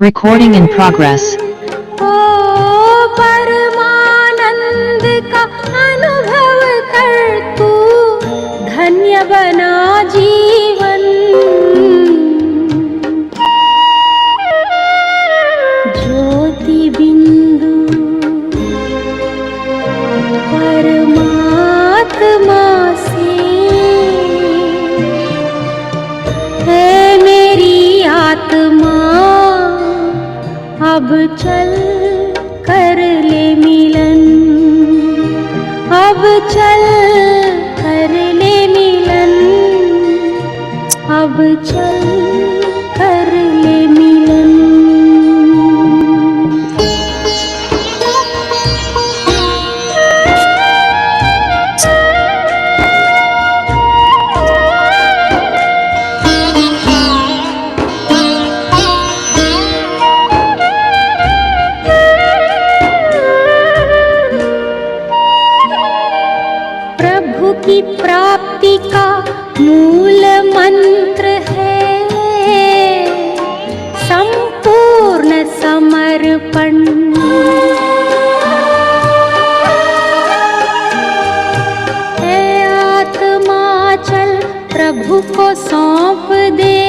Recording in progress. ओ परमानंद का अनुभव कर तू, धन्य बना जीवन। ज्योति बिंदु परमात्मा से है मेरी आत्मा, अब चल कर ले मिलन, अब चल कर ले मिलन, अब चल कर ले मिलन। प्रभु की प्राप्ति का मूल मंत्र है संपूर्ण समर्पण। है आत्मा चल प्रभु को सौंप दे,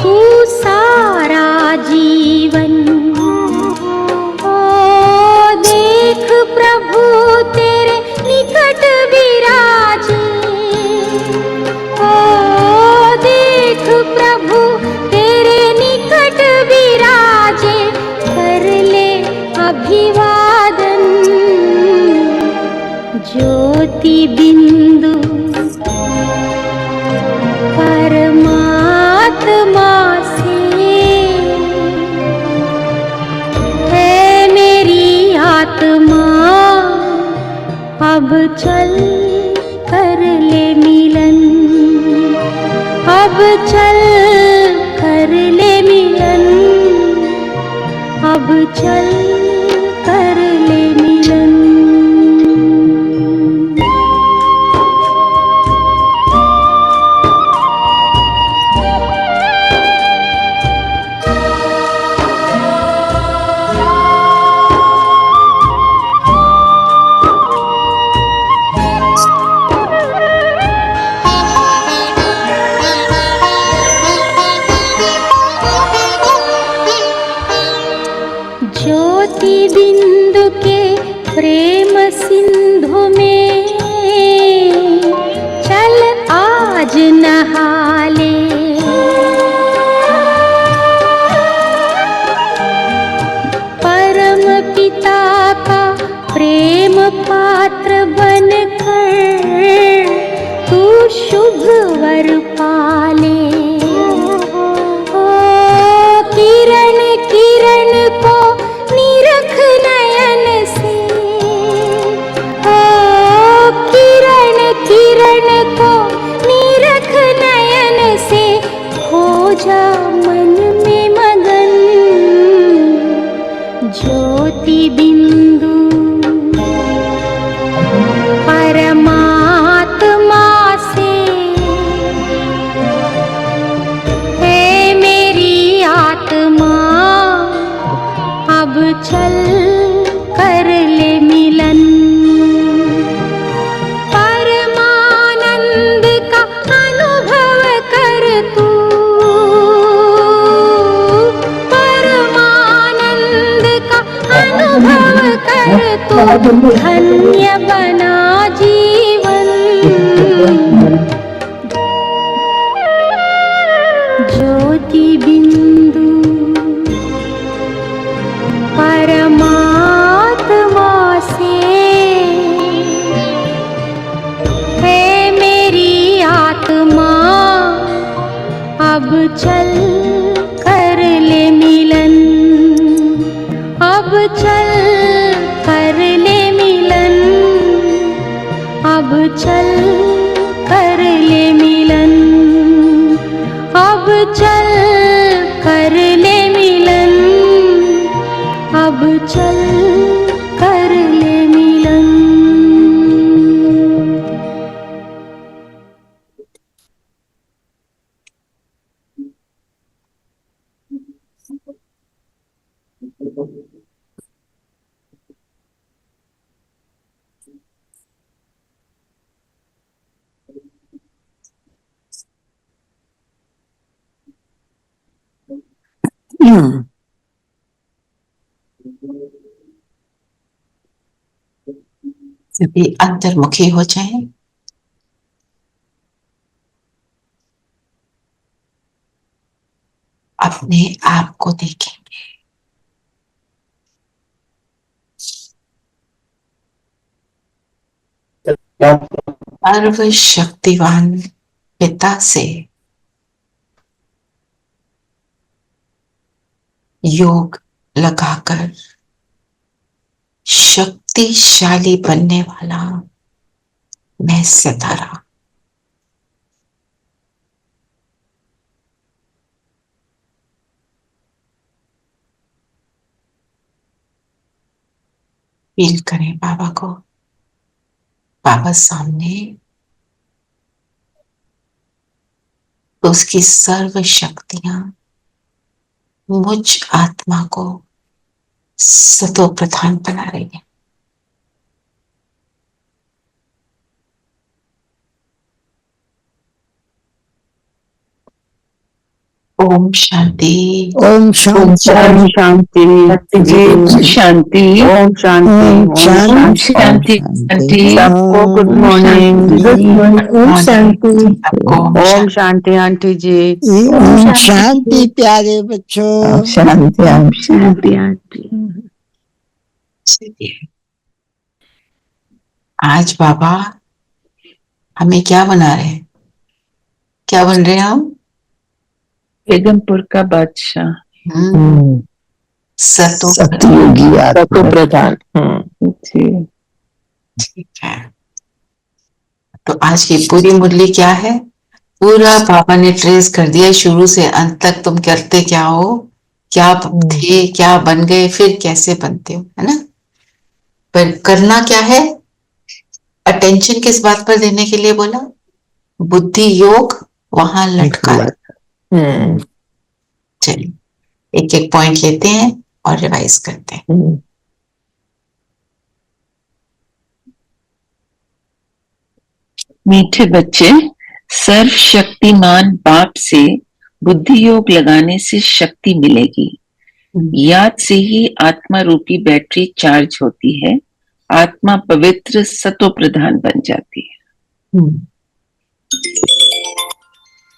तू सारा जीवन। ओ देख प्रभु तेरे निकट विराजे, ओ देख प्रभु तेरे निकट विराजे, कर ले अभिवादन। ज्योति बिंदु परमात्मा से है मेरी आत्मा, अब चल कर ले मिलन, अब चल कर ले मिलन, अब चल कर ले मिलन। ज्योति बिंदु के प्रेम सिंधु में चल आज नहा ले। परम पिता का प्रेम पात्र बनकर तू शुभ वर पाले। ओ किरण किरण को निरख नयन से, ओ किरण किरण को निरख नयन से, हो जा मन में मगन। ज्योति बिंदु परमात्मा से है मेरी आत्मा, अब चल कर ले मिलन। परमानंद का अनुभव कर तू, परमानंद का अनुभव कर तू, धन्य बना जीवन। ज्योति बिंदु परमात्मा से है मेरी आत्मा, अब चल कर ले मिलन, अब चल कर ले मिलन, अब चल कर ले मिलन, अब चल कर ले मिलन, अब चल कर ले मिलन। सभी अंतर्मुखी हो जाएं। अपने आप को देखेंगे। सर्वशक्तिवान पिता से योग लगाकर शक्तिशाली बनने वाला मैं सितारा। फील करें बाबा को, बाबा सामने, तो उसकी सर्व शक्तियां मुझ आत्मा को सतो प्रधान बना रही है। ओम शांति। ओम शांति। ओम शांति। शांति। ओम शांति। ओम शांति। सबको good morning. Om Shanti. Om Shanti aunty जी। ओम शांति प्यारे बच्चों। शांति। ओम शांति आंटी। आज बाबा हमें क्या बना रहे हैं? क्या बन रहे हैं हम? बेगमपुर का बादशाह। सतयोगी सतो प्रधान। ठीक है। तो आज की पूरी मुरली क्या है? पूरा पापा ने ट्रेस कर दिया शुरू से अंत तक। तुम करते क्या हो, क्या थे, क्या बन गए, फिर कैसे बनते हो, है ना? पर करना क्या है? अटेंशन किस बात पर देने के लिए बोला? बुद्धि योग वहां लटका है। चलिए एक एक पॉइंट लेते हैं और रिवाइज करते हैं। मीठे बच्चे, सर्वशक्तिमान बाप से बुद्धि योग लगाने से शक्ति मिलेगी। याद से ही आत्मा रूपी बैटरी चार्ज होती है। आत्मा पवित्र सतो प्रधान बन जाती है।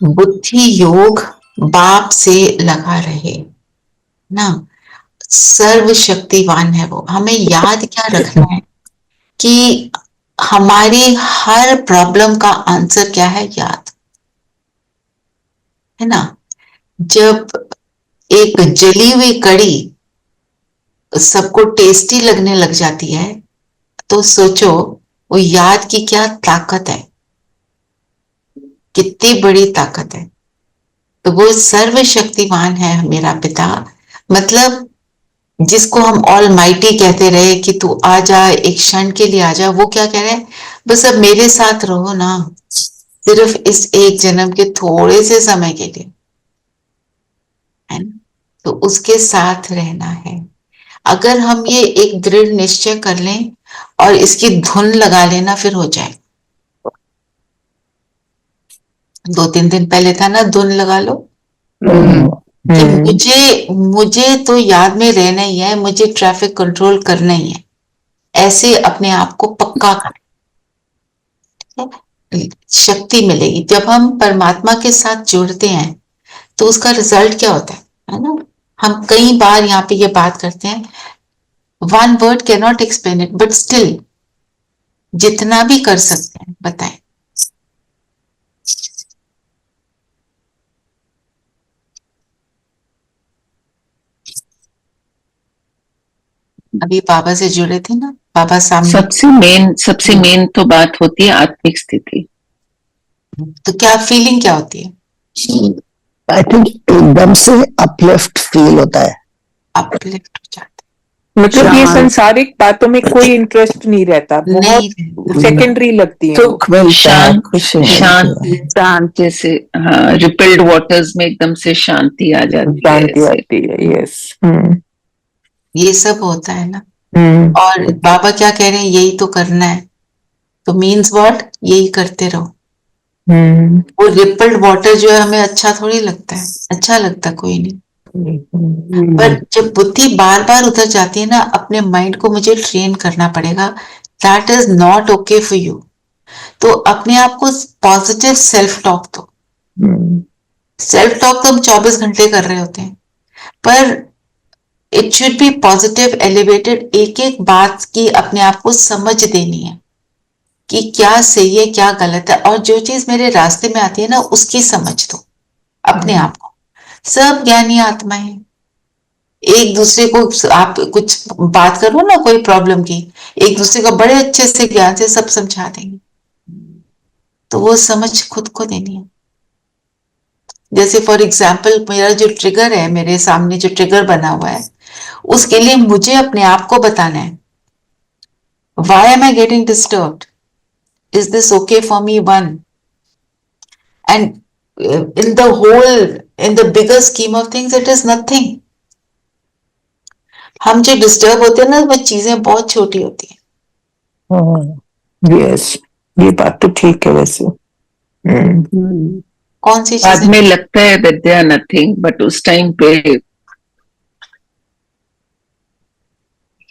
बुद्धि योग बाप से लगा रहे ना, सर्वशक्तिवान है वो। हमें याद क्या रखना है कि हमारी हर प्रॉब्लम का आंसर क्या है? याद है ना। जब एक जली हुई कड़ी सबको टेस्टी लगने लग जाती है तो सोचो वो याद की क्या ताकत है, कितनी बड़ी ताकत है। तो वो सर्वशक्तिवान है मेरा पिता, मतलब जिसको हम ऑल माइटी कहते रहे कि तू आ जा, एक क्षण के लिए आ जा। वो क्या कह रहे हैं? बस अब मेरे साथ रहो ना, सिर्फ इस एक जन्म के थोड़े से समय के लिए, है ना। तो उसके साथ रहना है। अगर हम ये एक दृढ़ निश्चय कर लें और इसकी धुन लगा लेना, फिर हो जाए। 2-3 दिन पहले था ना, धुन लगा लो कि मुझे तो याद में रहना ही है, मुझे ट्रैफिक कंट्रोल करना ही है। ऐसे अपने आप को पक्का करें, शक्ति मिलेगी। जब हम परमात्मा के साथ जुड़ते हैं तो उसका रिजल्ट क्या होता है ना। हम कई बार यहाँ पे ये बात करते हैं, one word can not explain it, but still जितना भी कर सकते हैं बताएं। अभी बाबा से जुड़े थे ना, बाबा सामने। सबसे मेन तो बात होती है आत्मिक स्थिति। तो क्या फीलिंग क्या होती है? आई थिंक एकदम से अपलिफ्ट फील होता है। अपलिफ्ट हो जाता है, मतलब ये सांसारिक बातों में कोई इंटरेस्ट नहीं रहता, नहीं सेकेंडरी लगती है। सुख मिलता है, खुशी शांति, जैसे रिपेल्ड वाटर्स में एकदम से शांति आ जाती है। यस, ये सब होता है ना। और बाबा क्या कह रहे हैं? यही तो करना है। तो मीन्स व्हाट? यही करते रहो। वो रिपल्ड वाटर जो है हमें अच्छा थोड़ी लगता है, अच्छा लगता कोई नहीं। पर जब बुद्धि बार बार उधर जाती है ना, अपने माइंड को मुझे ट्रेन करना पड़ेगा, that is not okay for you. तो अपने आप को पॉजिटिव सेल्फ टॉक दो। सेल्फ टॉक तो हम 24 घंटे कर रहे होते हैं, पर it should be positive, elevated. एक एक बात की अपने आप को समझ देनी है कि क्या सही है क्या गलत है, और जो चीज मेरे रास्ते में आती है ना, उसकी समझ दो अपने आप को। सब ज्ञानी आत्मा है, एक दूसरे को आप कुछ बात करो ना कोई प्रॉब्लम की, एक दूसरे को बड़े अच्छे से ज्ञान से सब समझा देंगे। तो वो समझ खुद को देनी है। जैसे फॉर एग्जाम्पल, मेरा जो ट्रिगर है, मेरे सामने जो ट्रिगर बना हुआ है, उसके लिए मुझे अपने आप को बताना है, why am I getting disturbed? Is this okay for me? One. And in the whole, in the bigger scheme of things, it is nothing. हम जो डिस्टर्ब होते हैं ना, वो चीजें बहुत छोटी होती हैं। यस, ये बात तो ठीक है वैसे। कौन सी बाद चीजें? में लगता है that they are nothing, but उस टाइम पे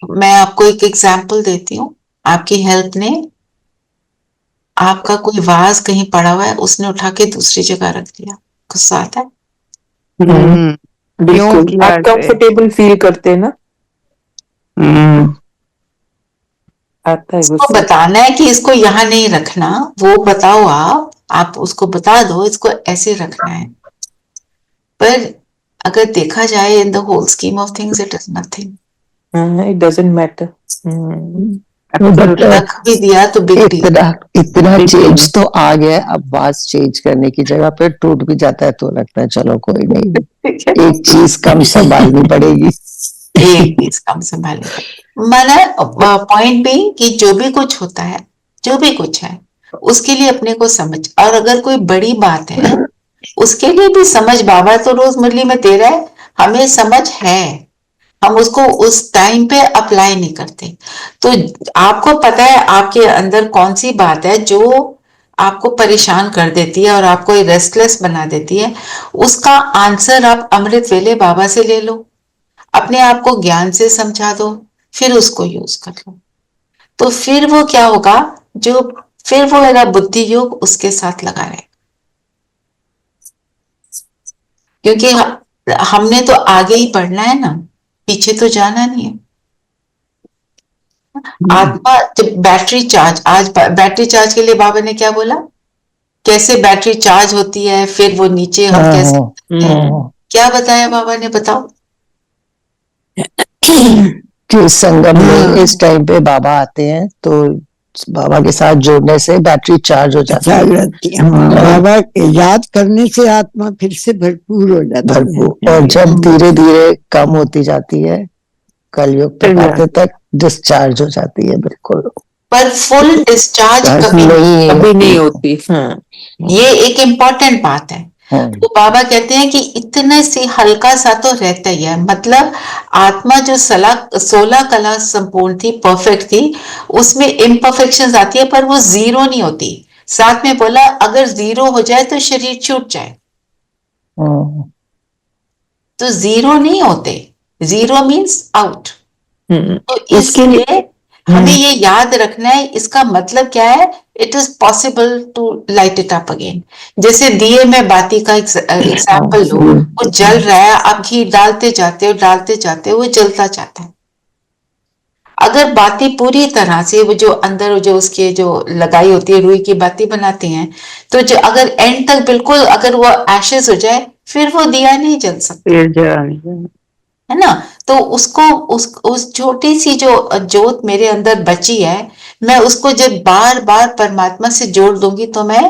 मैं आपको एक एग्जाम्पल देती हूँ। आपकी हेल्प ने, आपका कोई वाज कहीं पड़ा हुआ है, उसने उठा के दूसरी जगह रख दिया, गुस्सा आता है? बिल्कुल, आप कंफर्टेबल फील करते हैं ना, आता है इसको गुस्सा। बताना है कि इसको यहाँ नहीं रखना, वो बताओ आप उसको बता दो इसको ऐसे रखना है। पर अगर देखा जाए, in the whole scheme of things, it is nothing. It doesn't matter. रख भी दिया तो बिग डील। इतना चेंज तो आ गया, अब वास चेंज करने की जगह पे टूट भी जाता है तो लगता है चलो कोई नहीं, एक चीज कम संभालनी पड़ेगी। एक चीज कम संभालने माना, पॉइंट भी कि जो भी कुछ होता है, जो भी कुछ है, उसके लिए अपने को समझ, और अगर कोई बड़ी बात है उसके लिए भी समझ। बाबा तो रोज मुरली में दे रहा है, हमें समझ है, हम उसको उस टाइम पे अप्लाई नहीं करते। तो आपको पता है आपके अंदर कौन सी बात है जो आपको परेशान कर देती है और आपको रेस्टलेस बना देती है, उसका आंसर आप अमृत वेले बाबा से ले लो, अपने आप को ज्ञान से समझा दो, फिर उसको यूज कर लो। तो फिर वो क्या होगा, जो फिर वो मेरा बुद्धि योग उसके साथ लगा रहेगा। क्योंकि हमने तो आगे ही पढ़ना है ना, पीछे तो जाना नहीं है। आत्मा जब बैटरी चार्ज, आज बैटरी चार्ज के लिए बाबा ने क्या बोला, कैसे बैटरी चार्ज होती है, फिर वो नीचे हम कैसे क्या बताया बाबा ने, बताओ। कि संगम में इस टाइम पे बाबा आते हैं तो बाबा के साथ जुड़ने से बैटरी चार्ज हो जाती है। बाबा याद करने से आत्मा फिर से भरपूर हो जाती है। भरपूर, और जब धीरे धीरे कम होती जाती है, कलयुग तक आते तक डिस्चार्ज हो जाती है बिल्कुल। पर फुल डिस्चार्ज कभी नहीं होती। हाँ, ये एक इम्पोर्टेंट बात है। तो बाबा कहते हैं कि इतने से हल्का सा तो रहता ही है, मतलब आत्मा जो 16 कला संपूर्ण थी, परफेक्ट थी, उसमें इम्परफेक्शंस आती है, पर वो जीरो नहीं होती। साथ में बोला अगर जीरो हो जाए तो शरीर छूट जाए, तो जीरो नहीं होते, जीरो मीन्स आउट। तो इसलिए हमें ये याद रखना है, इसका मतलब क्या है, it is possible to light it up again. जैसे दिए में बाती का एग्जाम्पल लो, वो जल रहा है, आप घी डालते जाते हो वो जलता जाता है। अगर बाती पूरी तरह से, वो जो अंदर जो उसके जो लगाई होती है, रुई की बाती बनाते हैं, तो जो अगर एंड तक बिल्कुल अगर वो एशेस हो जाए, फिर वो दिया नहीं जल सकता, है ना। तो उसको उस छोटी सी जो जोत मेरे अंदर बची है, मैं उसको जब बार बार परमात्मा से जोड़ दूंगी तो मैं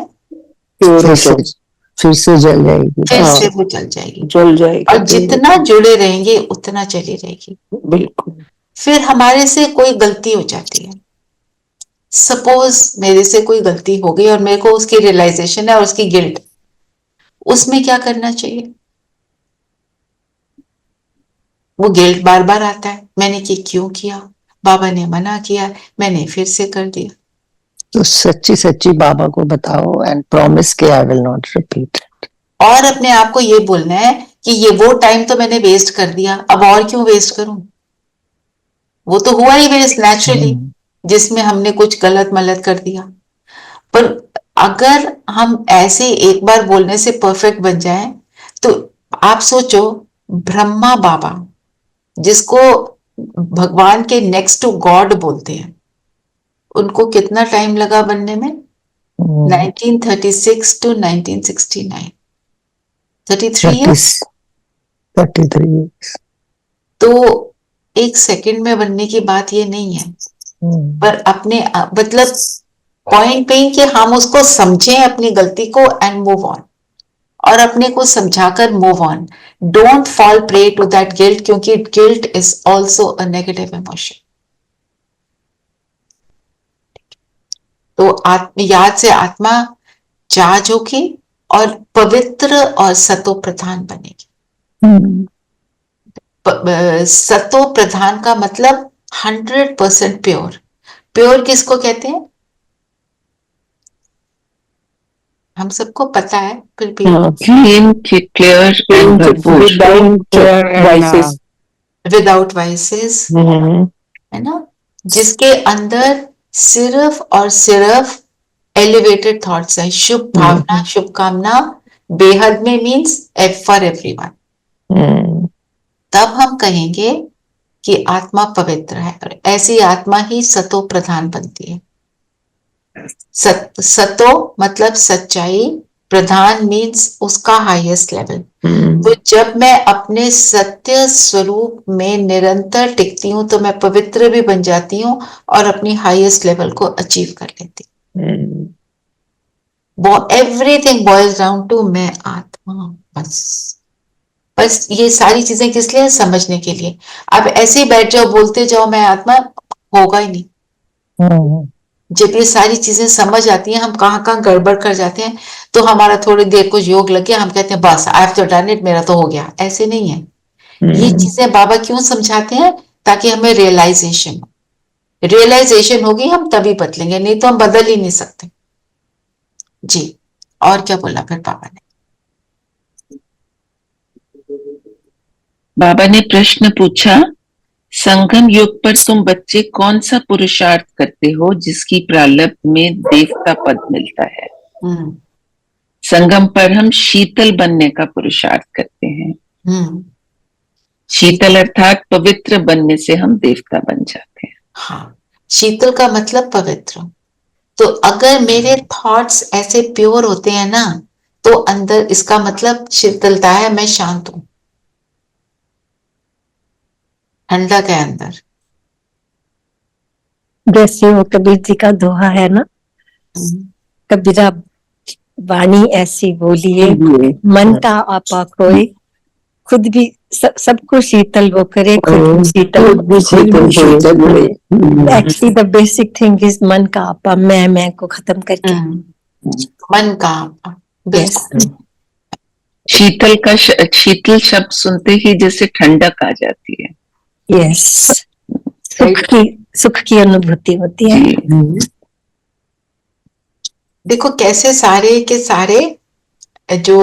फिर से जल जाएगी, फिर से वो जल जाएगी, जल जाएगी। और जितना जुड़े रहेंगे उतना चली रहेगी। बिल्कुल। फिर हमारे से कोई गलती हो जाती है, सपोज मेरे से कोई गलती हो गई और मेरे को उसकी रियलाइजेशन है और उसकी गिल्ट, उसमें क्या करना चाहिए? वो गिल्ट बार बार आता है, मैंने कि क्यों किया, बाबा ने मना किया, मैंने फिर से कर दिया। तो सच्ची सच्ची बाबा को बताओ एंड प्रॉमिस के आई विल नॉट रिपीट। और अपने आप को ये बोलना है कि ये वो टाइम तो मैंने वेस्ट कर दिया, अब और क्यों वेस्ट करूं, वो तो हुआ ही वेस्ट नेचुरली, जिसमें हमने कुछ गलत मलत कर दिया। पर अगर हम ऐसे एक बार बोलने से परफेक्ट बन जाए, तो आप सोचो, ब्रह्मा बाबा जिसको भगवान के नेक्स्ट टू गॉड बोलते हैं, उनको कितना टाइम लगा बनने में? 1936 टू 1969, 33 ईयर्स। 33। तो एक सेकंड में बनने की बात ये नहीं है, पर अपने मतलब पॉइंट पे कि हम उसको समझें अपनी गलती को एंड मूव ऑन, और अपने को समझाकर move on. Don't fall prey to that guilt, क्योंकि guilt is also a negative emotion. तो याद से आत्मा चार्ज होगी और पवित्र और सतो प्रधान बनेगी। सतो प्रधान का मतलब 100% प्योर। प्योर किसको कहते हैं? हम सबको पता है, फिर भी क्लीन, क्लियर एंड भरपूर, विदाउट वाइसेस, है ना, जिसके अंदर सिर्फ और सिर्फ एलिवेटेड थॉट्स है, शुभ भावना, शुभकामना, बेहद में मीन्स फॉर एवरीवन। तब हम कहेंगे कि आत्मा पवित्र है, और ऐसी आत्मा ही सतो प्रधान बनती है। सतो मतलब सच्चाई, प्रधान मीन्स उसका हाईएस्ट लेवल। तो जब मैं अपने सत्य स्वरूप में निरंतर टिकती हूँ, तो मैं पवित्र भी बन जाती हूँ और अपनी हाईएस्ट लेवल को अचीव कर लेती हूँ। वो एवरीथिंग बॉइल्स डाउन टू मैं आत्मा, बस ये सारी चीजें किस लिए? समझने के लिए। अब ऐसे ही बैठ जाओ, बोलते जाओ मैं आत्मा, होगा ही नहीं। जब ये सारी चीजें समझ आती हैं, हम कहाँ कहाँ गड़बड़ कर जाते हैं, तो हमारा थोड़ी देर कुछ योग लग गया, हम कहते हैं बस आई हैव तो डन इट, मेरा तो हो गया। ऐसे नहीं है। ये चीजें बाबा क्यों समझाते हैं? ताकि हमें रियलाइजेशन हो। रियलाइजेशन होगी हम तभी बदलेंगे, नहीं तो हम बदल ही नहीं सकते। जी, और क्या बोला फिर बाबा ने? बाबा ने प्रश्न पूछा, संगम युग पर तुम बच्चे कौन सा पुरुषार्थ करते हो जिसकी प्रारब्ध में देवता पद मिलता है? संगम पर हम शीतल बनने का पुरुषार्थ करते हैं। शीतल अर्थात पवित्र बनने से हम देवता बन जाते हैं। हाँ, शीतल का मतलब पवित्र। तो अगर मेरे थॉट्स ऐसे प्योर होते हैं ना, तो अंदर इसका मतलब शीतलता है, मैं शांत हूं, ठंडक है अंदर। जैसे वो कबीर जी का दोहा है ना, कबीरा वाणी ऐसी बोलिए, मन का आपा खोए, खुद भी सबको शीतल वो करे, खुद शीतल। Actually the basic thing is मन का आपा, मैं को खत्म करके मन का आपा। बिल्कुल। शीतल शब्द सुनते ही जैसे ठंडक आ जाती है। यस, सुख की अनुभूति होती है। देखो कैसे सारे के सारे जो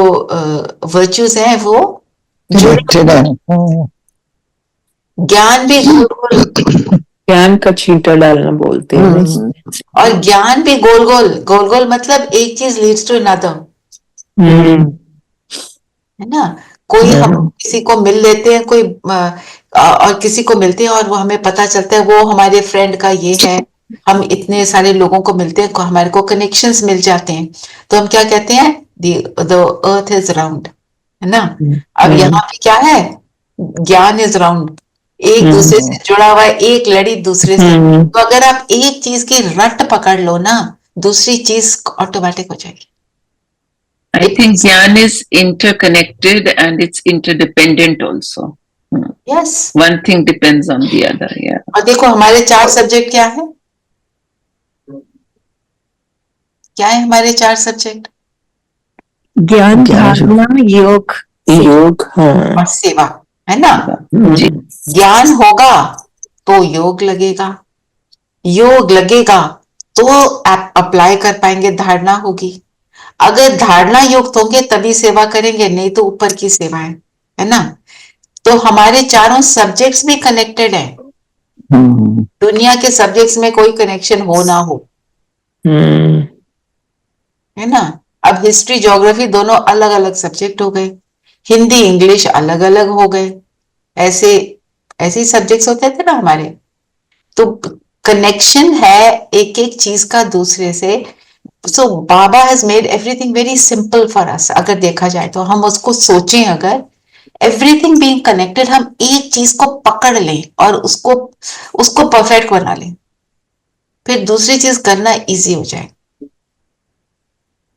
वर्च्यूज हैं वो ज्ञान भी ज्ञान का छींटा डालना बोलते हैं। और ज्ञान भी गोल गोल, गोल गोल मतलब एक चीज लीड्स टू अनदर, है ना। कोई हम किसी को मिल लेते हैं, कोई और किसी को मिलते हैं, और वो हमें पता चलता है वो हमारे फ्रेंड का ये है। हम इतने सारे लोगों को मिलते हैं, हमारे को कनेक्शंस मिल जाते हैं, तो हम क्या कहते हैं? द अर्थ इज राउंड, है ना। अब यहाँ पे क्या है? ज्ञान इज राउंड, एक दूसरे से जुड़ा हुआ है, एक लड़ी दूसरे से। तो अगर आप एक चीज की रट पकड़ लो ना, दूसरी चीज ऑटोमेटिक हो जाएगी। I think Gyan is interconnected and it's interdependent also. Yes. One thing depends on the other. Yeah. और देखो हमारे 4 सब्जेक्ट क्या है? क्या है हमारे 4 सब्जेक्ट? ज्ञान, धारणा, योग, और सेवा, है ना। ज्ञान होगा तो योग लगेगा, योग लगेगा तो आप अप्लाई कर पाएंगे, धारणा होगी। अगर धारणा युक्त होंगे तभी सेवा करेंगे, नहीं तो ऊपर की सेवा है। है ना? तो हमारे चारों सब्जेक्ट्स भी कनेक्टेड हैं। दुनिया के सब्जेक्ट्स में कोई कनेक्शन हो ना हो, है ना? अब हिस्ट्री ज्योग्राफी दोनों अलग अलग सब्जेक्ट हो गए, हिंदी इंग्लिश अलग अलग हो गए, ऐसे ऐसे सब्जेक्ट्स होते थे ना हमारे। तो कनेक्शन है एक एक चीज का दूसरे से। So Baba has made everything very simple for us. अगर देखा जाए तो हम उसको सोचें, अगर एवरीथिंग बीइंग कनेक्टेड, हम एक चीज को पकड़ लें और उसको उसको परफेक्ट बना लें, फिर दूसरी चीज करना इजी हो जाए।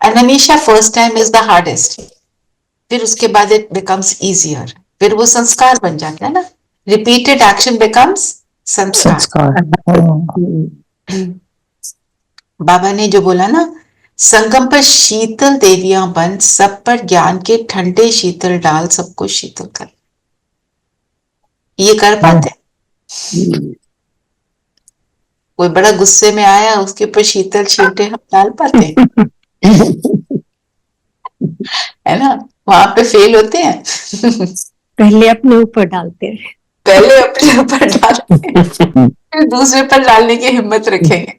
एंड हमेशा first time is the hardest, फिर उसके बाद इट बिकम्स इजियर, फिर वो संस्कार बन जाता है ना। रिपीटेड एक्शन बिकम्स संस्कार। बाबा ने जो बोला ना, संगम पर शीतल देवियां बन, सब पर ज्ञान के ठंडे शीतल डाल, सबको शीतल कर। ये कर पाते हैं? कोई बड़ा गुस्से में आया, उसके ऊपर शीतल छींटे हम डाल पाते हैं? है ना? वहां पे फेल होते हैं। पहले अपने ऊपर डालते हैं, पहले अपने ऊपर डालते हैं, फिर दूसरे पर डालने की हिम्मत रखेंगे।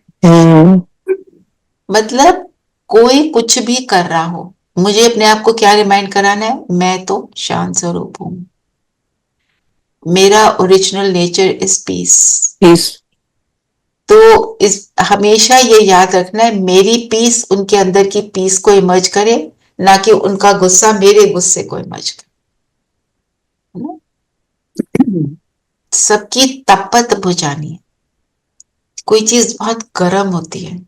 मतलब कोई कुछ भी कर रहा हो, मुझे अपने आप को क्या रिमाइंड कराना है? मैं तो शांत स्वरूप हूं, मेरा ओरिजिनल नेचर इज पीस। तो इस हमेशा ये याद रखना है, मेरी पीस उनके अंदर की पीस को इमर्ज करे, ना कि उनका गुस्सा मेरे गुस्से को इमर्ज करे। सबकी तपत बुझानी है। कोई चीज बहुत गर्म होती है,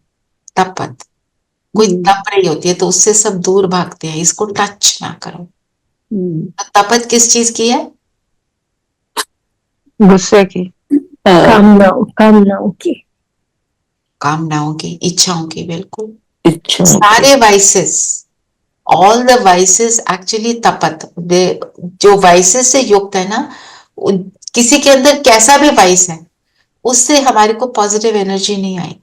तपत, कोई तप रही होती है, तो उससे सब दूर भागते हैं, इसको टच ना करो। तो तपत किस चीज की है? गुस्से की, कामनाओं की, कामनाओं की, इच्छाओं की, बिल्कुल। इच्छा, सारे vices, all the vices actually तपत, जो वाइसेस से युक्त है ना, किसी के अंदर कैसा भी वाइस है, उससे हमारे को पॉजिटिव एनर्जी नहीं आई।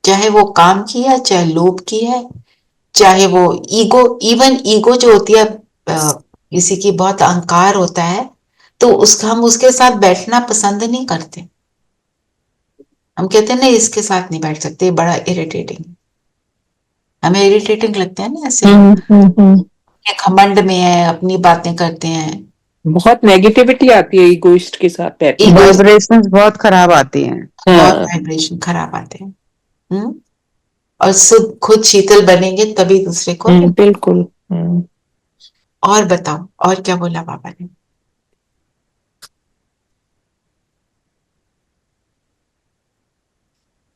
चाहे वो काम की है, चाहे लोभ की है, चाहे वो ईगो, इवन ईगो जो होती है, किसी की बहुत अहंकार होता है, तो उसका हम उसके साथ बैठना पसंद नहीं करते। हम कहते हैं ना, इसके साथ नहीं बैठ सकते, बड़ा इरिटेटिंग, हमें इरिटेटिंग लगता है ना ऐसे। ये घमंड में है, अपनी बातें करते हैं, बहुत नेगेटिविटी आती है इगोइस्ट के साथ बैठने में। वाइब्रेशंस बहुत खराब आती हैं। बहुत वाइब्रेशन खराब आते हैं। और खुद शीतल बनेंगे तभी दूसरे को। बिल्कुल। और बताओ, और क्या बोला बाबा ने?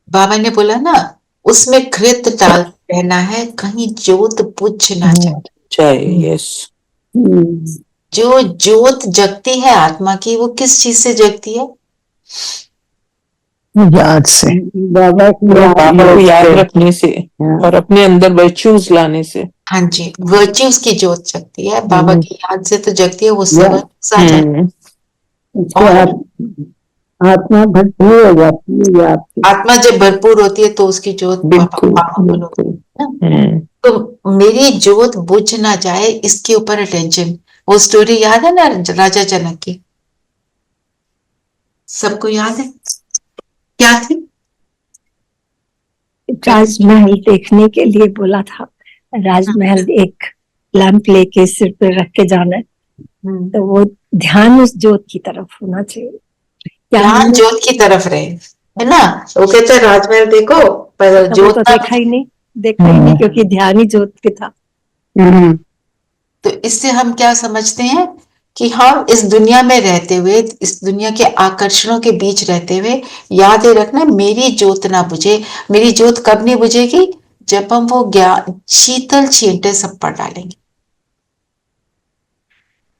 बाबा ने बोला ना, उसमें घृत डाल रहना है, कहीं ज्योत बुझ ना जाए। यस। जो ज्योत जगती है आत्मा की, वो किस चीज से जगती है? याद से, बाबा को याद रखने से और अपने अंदर वर्च्यूज लाने से। हाँ जी, वर्च्यूज की ज्योत जगती है, बाबा की याद से तो जगती है, वो सेवन। और आत्मा भरपूर हो जाती है याद से। आत्मा जब भरपूर होती है तो उसकी ज्योत बिल्कुल, पावरफुल होती है ना। तो मेरी ज्योत बुझ ना जाए, इसके ऊपर अटेंशन। वो स्टोरी याद है ना, राजा जनक की? सबको याद है? क्या थी? राजमहल देखने के लिए बोला था, राजमहल एक लैंप लेके सिर पे रख के जाना है, तो वो ध्यान उस ज्योत की तरफ होना चाहिए। ध्यान ज्योत की तरफ रहे, है ना? वो कहते हैं राजमहल देखो, पर ज्योत तो देखा ही नहीं, क्योंकि ध्यान ही ज्योत पे था। तो इससे हम क्या समझते हैं कि हम इस दुनिया में रहते हुए, इस दुनिया के आकर्षणों के बीच रहते हुए, याद ही रखना, मेरी ज्योत ना बुझे। मेरी ज्योत कब नहीं बुझेगी? जब हम वो ज्ञान शीतल छींटे सब पर डालेंगे।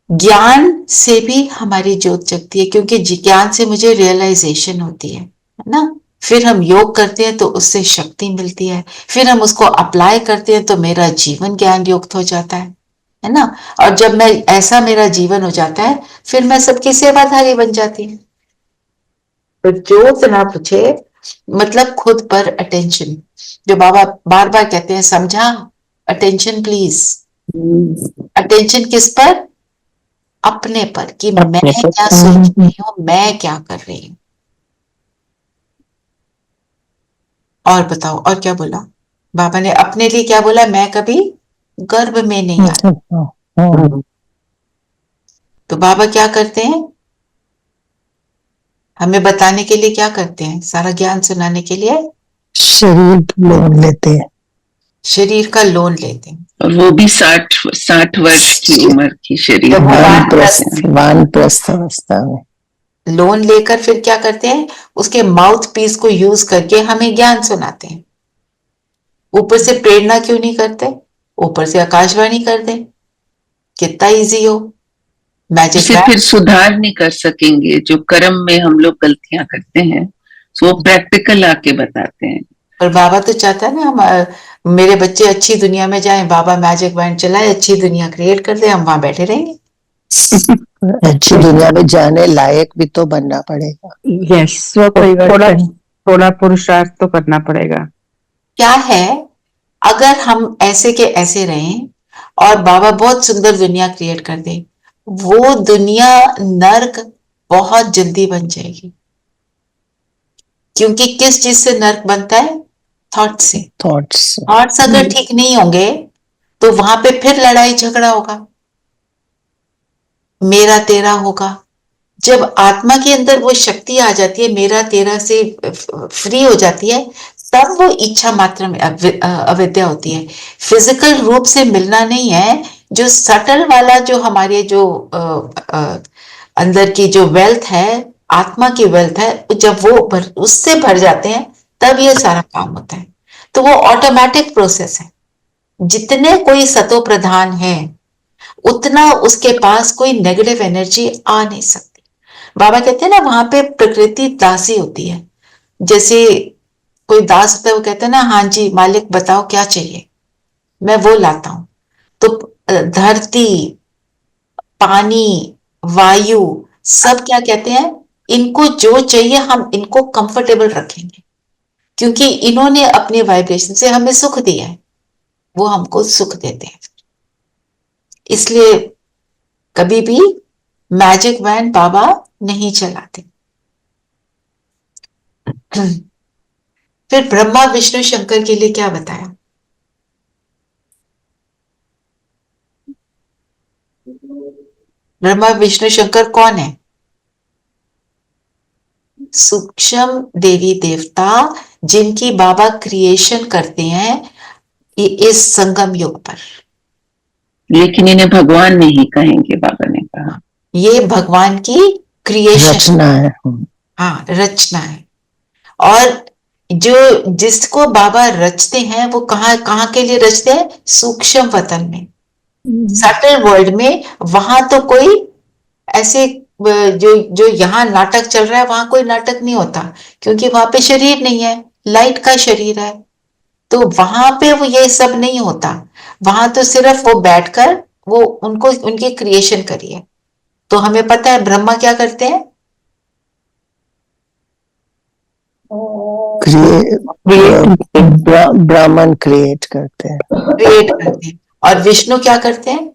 ज्ञान से भी हमारी ज्योत जगती है, क्योंकि ज्ञान से मुझे रियलाइजेशन होती है ना? फिर हम योग करते हैं तो उससे शक्ति मिलती है, फिर हम उसको अप्लाई करते हैं तो मेरा जीवन ज्ञान युक्त हो जाता है ना? और जब मैं ऐसा मेरा जीवन हो जाता है, फिर मैं सबकी सेवाधारी बन जाती हूँ। तो ज्योत ना पूछे, मतलब खुद पर अटेंशन, जो बाबा बार बार कहते हैं, समझा? अटेंशन प्लीज, अटेंशन किस पर? अपने पर, कि मैं अपने पर। क्या सोच रही हूँ, मैं क्या कर रही हूँ। और बताओ, और क्या बोला बाबा ने? अपने लिए क्या बोला? मैं कभी गर्भ में नहीं आया। तो बाबा क्या करते हैं? हमें बताने के लिए क्या करते हैं? सारा ज्ञान सुनाने के लिए शरीर लोन लेते हैं, शरीर का लोन लेते हैं। और वो भी 60 वर्ष की उम्र की शरीर जब वो का वानप्रस्थ वानप्रस्थ अवस्था में लोन लेकर फिर क्या करते हैं? उसके माउथ पीस को यूज करके हमें ज्ञान सुनाते हैं। ऊपर से प्रेरणा क्यों नहीं करते? ऊपर से आकाशवाणी कर दे, कितना इजी हो। मैजिक उसे फिर सुधार नहीं कर सकेंगे। जो कर्म में हम लोग गलतियां करते हैं तो वो प्रैक्टिकल आके बताते हैं। पर बाबा तो चाहता है ना हम मेरे बच्चे अच्छी दुनिया में जाएं। बाबा मैजिक बैंड चलाए, अच्छी दुनिया क्रिएट कर दे, हम वहां बैठे रहेंगे। अच्छी दुनिया में जाने लायक भी तो बनना पड़ेगा। यस, थोड़ा थोड़ा पुरुषार्थ तो करना पड़ेगा। क्या है, अगर हम ऐसे के ऐसे रहें और बाबा बहुत सुंदर दुनिया क्रिएट कर दे, वो दुनिया नर्क बहुत जल्दी बन जाएगी। क्योंकि किस चीज से नर्क बनता है? थॉट से। थॉट्स अगर ठीक नहीं होंगे तो वहां पे फिर लड़ाई झगड़ा होगा, मेरा तेरा होगा। जब आत्मा के अंदर वो शक्ति आ जाती है, मेरा तेरा से फ्री हो जाती है, तब वो इच्छा मात्र में अविद्या होती है। फिजिकल रूप से मिलना नहीं है, जो सटल वाला, जो हमारे जो अंदर की जो वेल्थ है, आत्मा की वेल्थ है, जब वो उससे भर जाते हैं तब ये सारा काम होता है। तो वो ऑटोमेटिक प्रोसेस है। जितने कोई सतो प्रधान है उतना उसके पास कोई नेगेटिव एनर्जी आ नहीं सकती। बाबा कहते हैं ना, वहां पे प्रकृति दासी होती है। जैसे कोई दास होता है, वो कहता है ना, हाँ जी मालिक बताओ क्या चाहिए, मैं वो लाता हूं। तो धरती, पानी, वायु, सब क्या कहते हैं? इनको जो चाहिए हम इनको कंफर्टेबल रखेंगे, क्योंकि इन्होंने अपने वाइब्रेशन से हमें सुख दिया है, वो हमको सुख देते हैं। इसलिए कभी भी मैजिक वैन बाबा नहीं चलाते। फिर ब्रह्मा विष्णु शंकर के लिए क्या बताया? ब्रह्मा विष्णु शंकर कौन है? सूक्ष्म देवी देवता, जिनकी बाबा क्रिएशन करते हैं इस संगम युग पर। लेकिन इन्हें भगवान नहीं कहेंगे, बाबा ने कहा। ये भगवान की क्रिएशन रचना है। हाँ, रचना है। और जो जिसको बाबा रचते हैं वो कहाँ कहाँ के लिए रचते हैं? सूक्ष्म वतन में, सटल वर्ल्ड में। वहां तो कोई ऐसे जो जो यहाँ नाटक चल रहा है वहां कोई नाटक नहीं होता, क्योंकि वहां पे शरीर नहीं है, लाइट का शरीर है। तो वहां पे वो ये सब नहीं होता। वहां तो सिर्फ वो बैठकर वो उनको उनकी क्रिएशन करी है। तो हमें पता है ब्रह्मा क्या करते हैं? ब्राह्मण क्रिएट करते हैं, क्रिएट करते हैं। और विष्णु क्या करते हैं?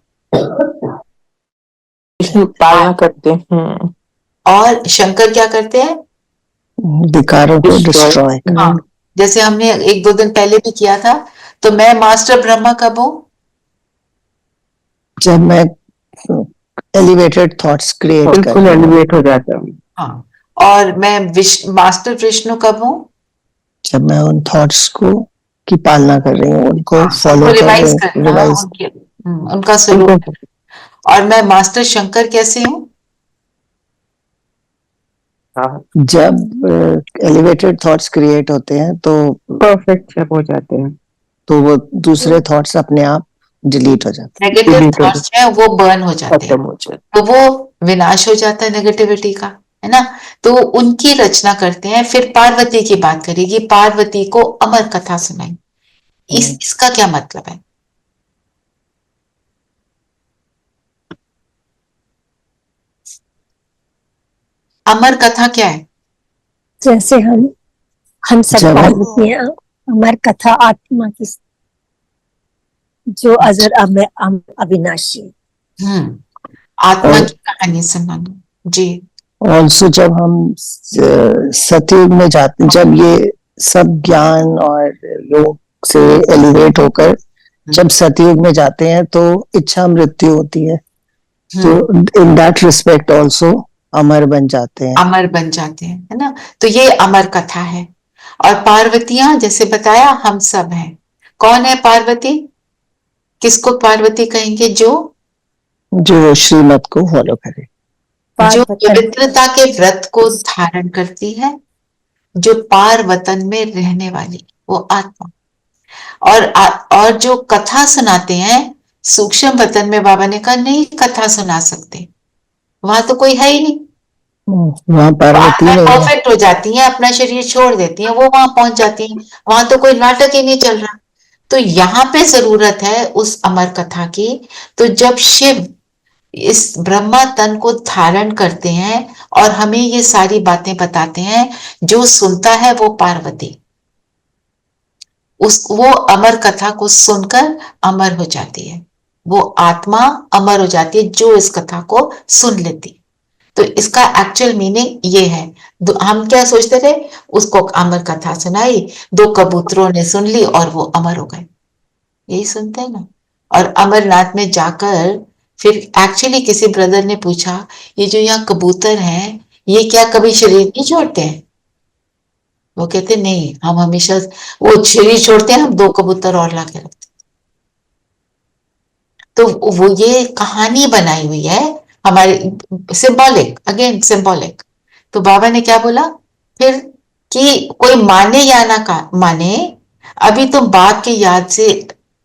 विष्णु पालना करते हैं। और शंकर क्या करते हैं? विकारों को डिस्ट्रॉय। हाँ, जैसे हमने 1-2 दिन पहले भी किया था। तो मैं मास्टर ब्रह्मा कब हूं? जब मैं एलिवेटेड थॉट्स क्रिएट बिल्कुल एलिवेट हो जाता हूँ। हाँ, और मैं मास्टर विष्णु कब हूं? जब मैं उन थॉट्स को की पालना कर रही हूँ, उनको फॉलो कर रही रिवाइज हूँ, करना, रिवाइज। उनका स्वरूप। और मैं मास्टर शंकर कैसे हूं? जब एलिवेटेड थॉट्स क्रिएट होते हैं तो परफेक्ट जब हो जाते हैं तो वो दूसरे थॉट्स अपने आप डिलीट हो जाते हैं। नेगेटिव थॉट्स हैं वो बर्न हो जाते हैं, तो वो विनाश हो जाता है नेगेटिविटी का, है ना। तो उनकी रचना करते हैं। फिर पार्वती की बात करेगी, पार्वती को अमर कथा सुनाई। इसका क्या मतलब है? अमर कथा क्या है? जैसे हम सब जब जानते हैं, हमारी कथा आत्मा की जो अजर अविनाशी। आत्मा की कहानी सुनाना जी। ऑल्सो जब हम सतयुग में जाते, जब ये सब ज्ञान और योग से एलिवेट होकर जब सतयुग में जाते हैं तो इच्छा मृत्यु होती है, तो इन दैट रिस्पेक्ट ऑल्सो अमर बन जाते हैं। अमर बन जाते हैं, है ना। तो ये अमर कथा है। और पार्वतियां जैसे बताया हम सब हैं। कौन है पार्वती? किसको पार्वती कहेंगे? जो श्रीमत को फॉलो करे, जो पवित्रता के व्रत को धारण करती है, जो पार वतन में रहने वाली वो आत्मा। और जो कथा सुनाते हैं सूक्ष्म वतन में, बाबा ने कहा नहीं कथा सुना सकते, वहां तो कोई है ही नहीं। वहां पार्वती नहीं है। परफेक्ट हो जाती हैं, अपना शरीर छोड़ देती हैं, वो वहां पहुंच जाती हैं, वहां तो कोई नाटक ही नहीं चल रहा। तो यहाँ पे जरूरत है उस अमर कथा की। तो जब शिव इस ब्रह्मा तन को धारण करते हैं और हमें ये सारी बातें बताते हैं, जो सुनता है वो पार्वती वो अमर कथा को सुनकर अमर हो जाती है। वो आत्मा अमर हो जाती है जो इस कथा को सुन लेती है। तो इसका एक्चुअल मीनिंग ये है। हम क्या सोचते थे, उसको अमर कथा सुनाई, 2 कबूतरों ने सुन ली और वो अमर हो गए, यही सुनते हैं ना। और अमरनाथ में जाकर फिर एक्चुअली किसी ब्रदर ने पूछा, ये जो यहाँ कबूतर हैं ये क्या कभी शरीर नहीं छोड़ते हैं? वो कहते नहीं, हम हमेशा वो शरीर छोड़ते हैं, हम 2 कबूतर और लाके रखते। तो वो ये कहानी बनाई हुई है हमारे, सिंबॉलिक, अगेन सिंबॉलिक। तो बाबा ने क्या बोला फिर कि कोई माने या ना माने, अभी तुम बाप की याद से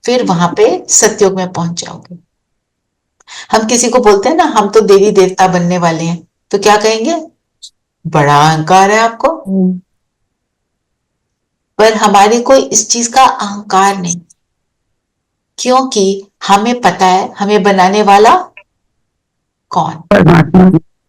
फिर वहां पे सतयुग में पहुंच जाओगे। हम किसी को बोलते हैं ना हम तो देवी देवता बनने वाले हैं, तो क्या कहेंगे, बड़ा अहंकार है आपको। पर हमारे को इस चीज का अहंकार नहीं, क्योंकि हमें पता है हमें बनाने वाला कौन।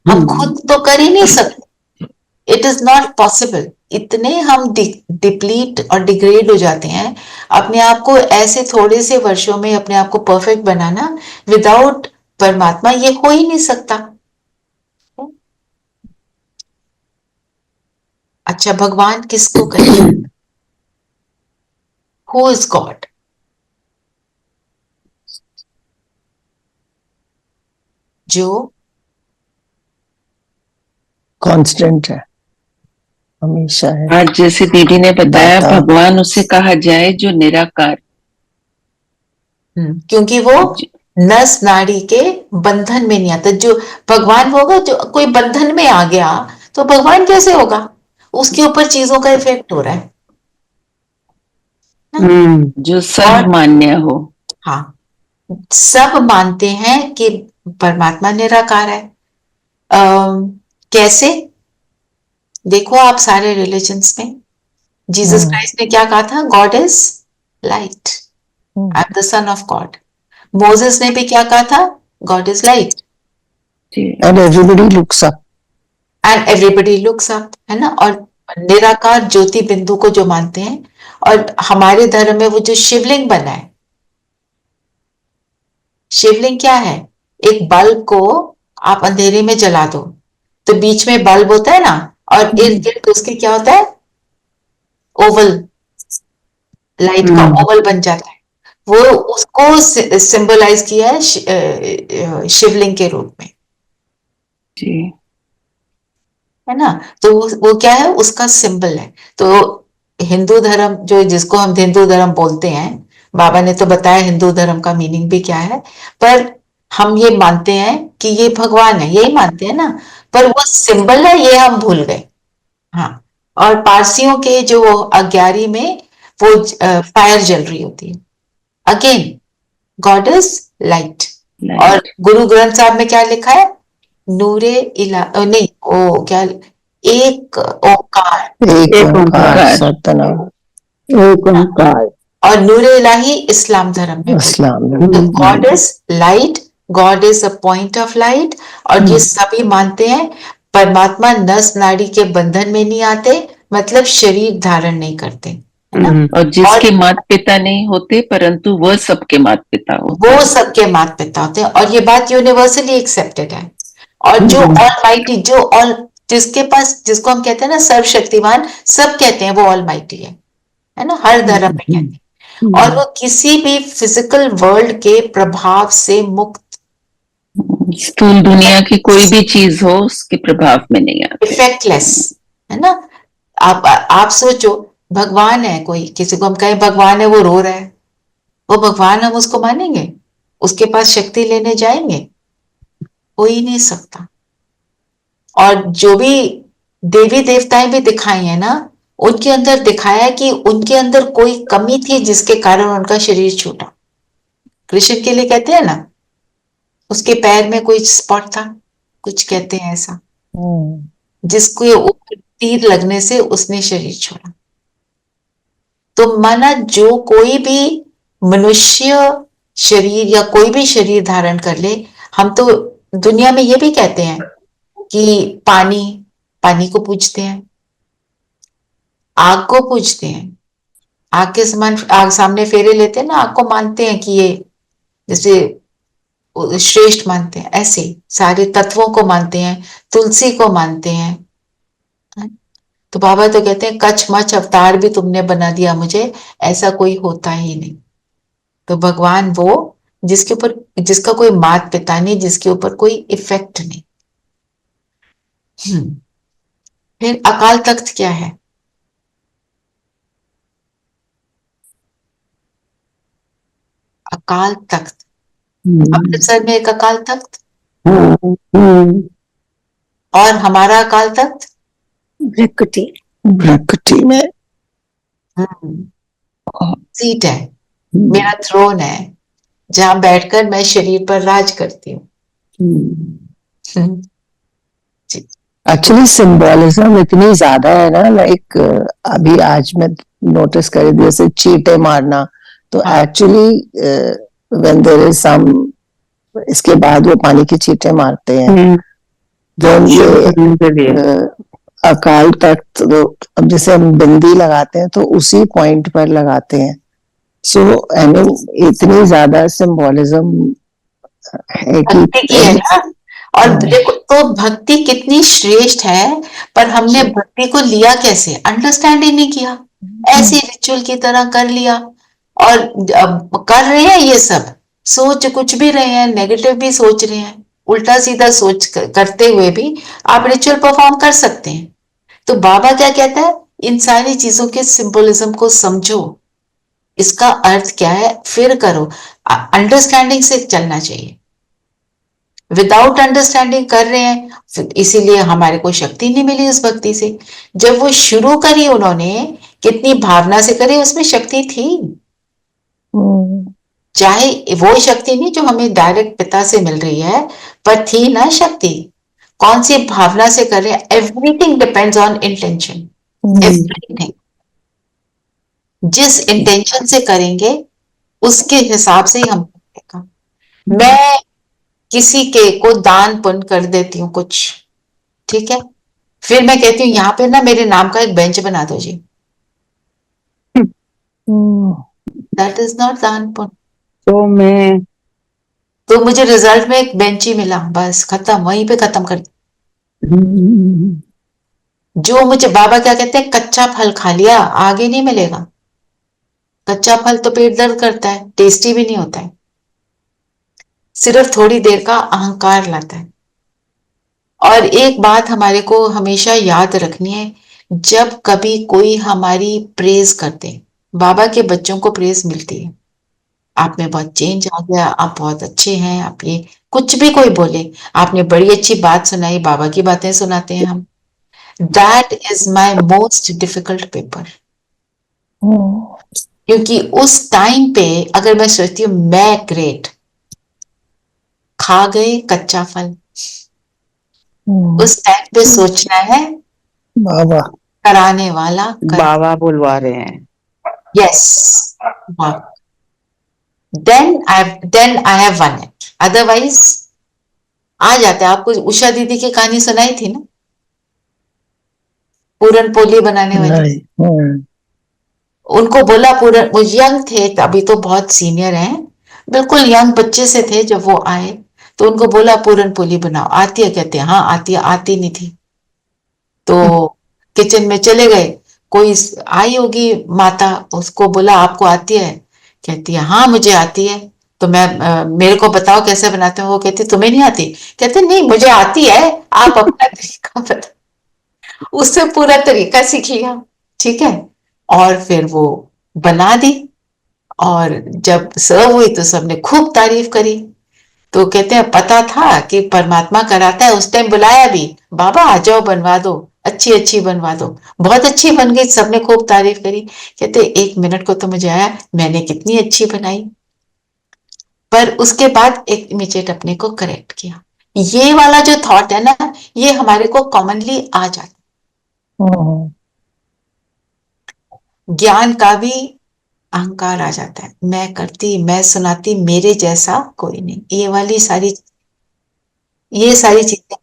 हम खुद तो कर ही नहीं सकते, इट इज नॉट पॉसिबल। इतने हम डिप्लीट और डिग्रेड हो जाते हैं अपने आप को, ऐसे थोड़े से वर्षों में अपने आप को परफेक्ट बनाना विदाउट परमात्मा ये हो ही नहीं सकता। अच्छा, भगवान किसको कहें? Who is God? जो कांस्टेंट है, हमेशा है। आज जैसे दीदी ने बताया, भगवान उसे कहा जाए जो निराकार, क्योंकि वो नस नाड़ी के बंधन में नहीं आता। जो भगवान होगा, जो कोई बंधन में आ गया तो भगवान कैसे होगा? उसके ऊपर चीजों का इफेक्ट हो रहा है। जो सर्वमान्य हो। हाँ, सब मानते हैं कि परमात्मा निराकार है। कैसे? देखो आप सारे रिलीजन्स में जीसस क्राइस्ट ने क्या कहा था, God is light, I am the son of God. Moses ने भी क्या कहा था, God is light and everybody looks up, है ना। और निराकार ज्योति बिंदु को जो मानते हैं, और हमारे धर्म में वो जो शिवलिंग बना है, शिवलिंग क्या है, एक बल्ब को आप अंधेरे में जला दो तो बीच में बल्ब होता है ना, और इर्द गिर्द उसके क्या होता है, ओवल, लाइट का ओवल बन जाता है। वो उसको सिंबलाइज किया है शिवलिंग के रूप में, है ना। तो वो क्या है, उसका सिंबल है। तो हिंदू धर्म जो, जिसको हम हिंदू धर्म बोलते हैं, बाबा ने तो बताया हिंदू धर्म का मीनिंग भी क्या है, पर हम ये मानते हैं कि ये भगवान है, यही मानते हैं ना, पर वो सिंबल है ये हम भूल गए। हाँ, और पारसियों के जो 11 में वो फायर जल रही होती है। Again God is light. और गुरु ग्रंथ साहब में क्या लिखा है, नूरे नहीं, ओ क्या, एक ओंकार, सतनाम, एक ओंकार। और नूरे इलाही इस्लाम धर्म में, God is light, God is a point of light. और ये सभी मानते हैं परमात्मा नस नाड़ी के बंधन में नहीं आते, मतलब शरीर धारण नहीं करते। है ना। और जिसके माता पिता नहीं होते परंतु वह सबके माता पिता होते वो हैं। सबके माता पिता होते हैं, और ये बात यूनिवर्सली एक्सेप्टेड है। और जो ऑलमाइटी, जो ऑल, जिसके पास, जिसको हम कहते हैं ना सर्वशक्तिमान, सब कहते हैं वो ऑलमाइटी है ना, हर धर्म में कहते हैं। और वो किसी भी फिजिकल वर्ल्ड के प्रभाव से मुक्त, स्थूल दुनिया की कोई भी चीज हो उसके प्रभाव में नहीं आते। इफेक्टलेस, है ना। आप सोचो, भगवान है, कोई किसी को हम कहें भगवान है, वो रो रहा है, वो भगवान, हम उसको मानेंगे? उसके पास शक्ति लेने जाएंगे? हो ही नहीं सकता। और जो भी देवी देवताएं भी दिखाई है ना, उनके अंदर दिखाया कि उनके अंदर कोई कमी थी जिसके कारण उनका शरीर छूटा। कृष्ण के लिए कहते हैं ना, उसके पैर में कोई स्पॉट था, कुछ कहते हैं ऐसा, जिसके ऊपर तीर लगने से उसने शरीर छोड़ा। तो माना जो कोई भी मनुष्य शरीर या कोई भी शरीर धारण कर ले, हम तो दुनिया में ये भी कहते हैं कि पानी, पानी को पूजते हैं, आग को पूजते हैं, आग के समान, आग सामने फेरे लेते हैं ना, आग को मानते हैं कि ये जैसे श्रेष्ठ मानते हैं, ऐसे सारे तत्वों को मानते हैं, तुलसी को मानते हैं। तो बाबा तो कहते हैं कछ मछ अवतार भी तुमने बना दिया मुझे, ऐसा कोई होता ही नहीं। तो भगवान वो जिसके ऊपर, जिसका कोई माता पिता नहीं, जिसके ऊपर कोई इफेक्ट नहीं। फिर अकाल तख्त क्या है? अकाल तख्त, अमृतसर में एक अकाल तख्त, और हमारा अकाल तख्त भ्रकुटी। प्रकृति में सीट है, मेरा थ्रोन है, जहां बैठकर मैं शरीर पर राज करती हूँ। एक्चुअली सिंबोलिज्म इतनी ज्यादा है ना, लाइक अभी आज मैं नोटिस कर रही थी, जैसे चींटे मारना, तो actually when there is some, इसके बाद वो पानी की चींटे मारते हैं। देन ये अकाल तख्त, अब जैसे हम बिंदी लगाते हैं तो उसी पॉइंट पर लगाते हैं। सो आई मीन इतनी ज्यादा सिंबोलिज्म है कि भक्ति की है ना। और देखो तो भक्ति कितनी श्रेष्ठ है, पर हमने भक्ति को लिया कैसे, अंडरस्टैंड ही नहीं किया, ऐसे रिचुअल की तरह कर लिया। और अब कर रहे हैं ये सब, सोच कुछ भी रहे हैं, नेगेटिव भी सोच रहे हैं, उल्टा सीधा सोच करते हुए भी आप रिचुअल परफॉर्म कर सकते हैं। तो बाबा क्या कहता है, इन सारी चीजों के सिंबोलिज्म को समझो, इसका अर्थ क्या है, फिर करो। अंडरस्टैंडिंग से चलना चाहिए। विदाउट अंडरस्टैंडिंग कर रहे हैं, इसीलिए हमारे को शक्ति नहीं मिली उस भक्ति से। जब वो शुरू करी उन्होंने, कितनी भावना से करी, उसमें शक्ति थी। चाहे वो शक्ति नहीं जो हमें डायरेक्ट पिता से मिल रही है, पर थी ना शक्ति। कौन सी भावना से कर रहे हैं, everything depends on intention, everything. जिस इंटेंशन से करेंगे उसके हिसाब से ही हम करेगा। मैं किसी के को दान पुण्य कर देती हूँ कुछ, ठीक है, फिर मैं कहती हूँ यहाँ पे ना मेरे नाम का एक बेंच बना दो जी, दैट इज नॉट दान पुण्य। तो मुझे रिजल्ट में एक बेंच ही मिला, बस खत्म, वहीं पे खत्म कर दिया। जो मुझे बाबा क्या कहते हैं, कच्चा फल खा लिया, आगे नहीं मिलेगा। कच्चा फल तो पेट दर्द करता है, टेस्टी भी नहीं होता है, सिर्फ थोड़ी देर का अहंकार लाता है। और एक बात हमारे को हमेशा याद रखनी है, जब कभी कोई हमारी प्रेज करते, बाबा के बच्चों को प्रेज मिलती है, आप में बहुत चेंज आ गया, आप बहुत अच्छे हैं, आप ये कुछ भी कोई बोले, आपने बड़ी अच्छी बात सुनाई, बाबा की बातें सुनाते हैं हम। That is my most difficult paper. क्योंकि उस टाइम पे अगर मैं सोचती हूँ मैं ग्रेट, खा गए कच्चा फल, उस टाइम पे सोचना है बाबा कराने वाला बाबा बुलवा रहे हैं। Yes, then I have won it, otherwise आ जाते। आपको उषा दीदी की कहानी सुनाई थी ना, पूरन पोली बनाने वाली, उनको बोला पूरा, वो यंग थे अभी तो बहुत सीनियर हैं, बिल्कुल यंग बच्चे से थे जब वो आए, तो उनको बोला पूरन पोली बनाओ, आती है? कहते हैं हाँ आती है, आती नहीं थी। तो किचन में चले गए, कोई आई होगी माता, उसको बोला आपको आती है? कहती है हाँ मुझे आती है। तो मैं मेरे को बताओ कैसे बनाते हो? वो कहती तुम्हें नहीं आती? कहते नहीं मुझे आती है, आप अपना तरीका बताओ। उससे पूरा तरीका सीख लिया, ठीक है, और फिर वो बना दी, और जब सर्व हुई तो सबने खूब तारीफ करी। तो कहते हैं पता था कि परमात्मा कराता है, उस टाइम बुलाया भी, बाबा आ जाओ बनवा दो, अच्छी अच्छी बनवा दो। बहुत अच्छी बन गई, सबने खूब तारीफ करी। कहते 1 मिनट को तो मुझे आया, मैंने कितनी अच्छी बनाई। पर उसके बाद एक इमीडिएट अपने को करेक्ट किया। ये वाला जो थॉट है ना, ये हमारे को कॉमनली आ जाता। ज्ञान का भी अहंकार आ जाता है, मैं करती, मैं सुनाती, मेरे जैसा कोई नहीं, ये सारी चीजें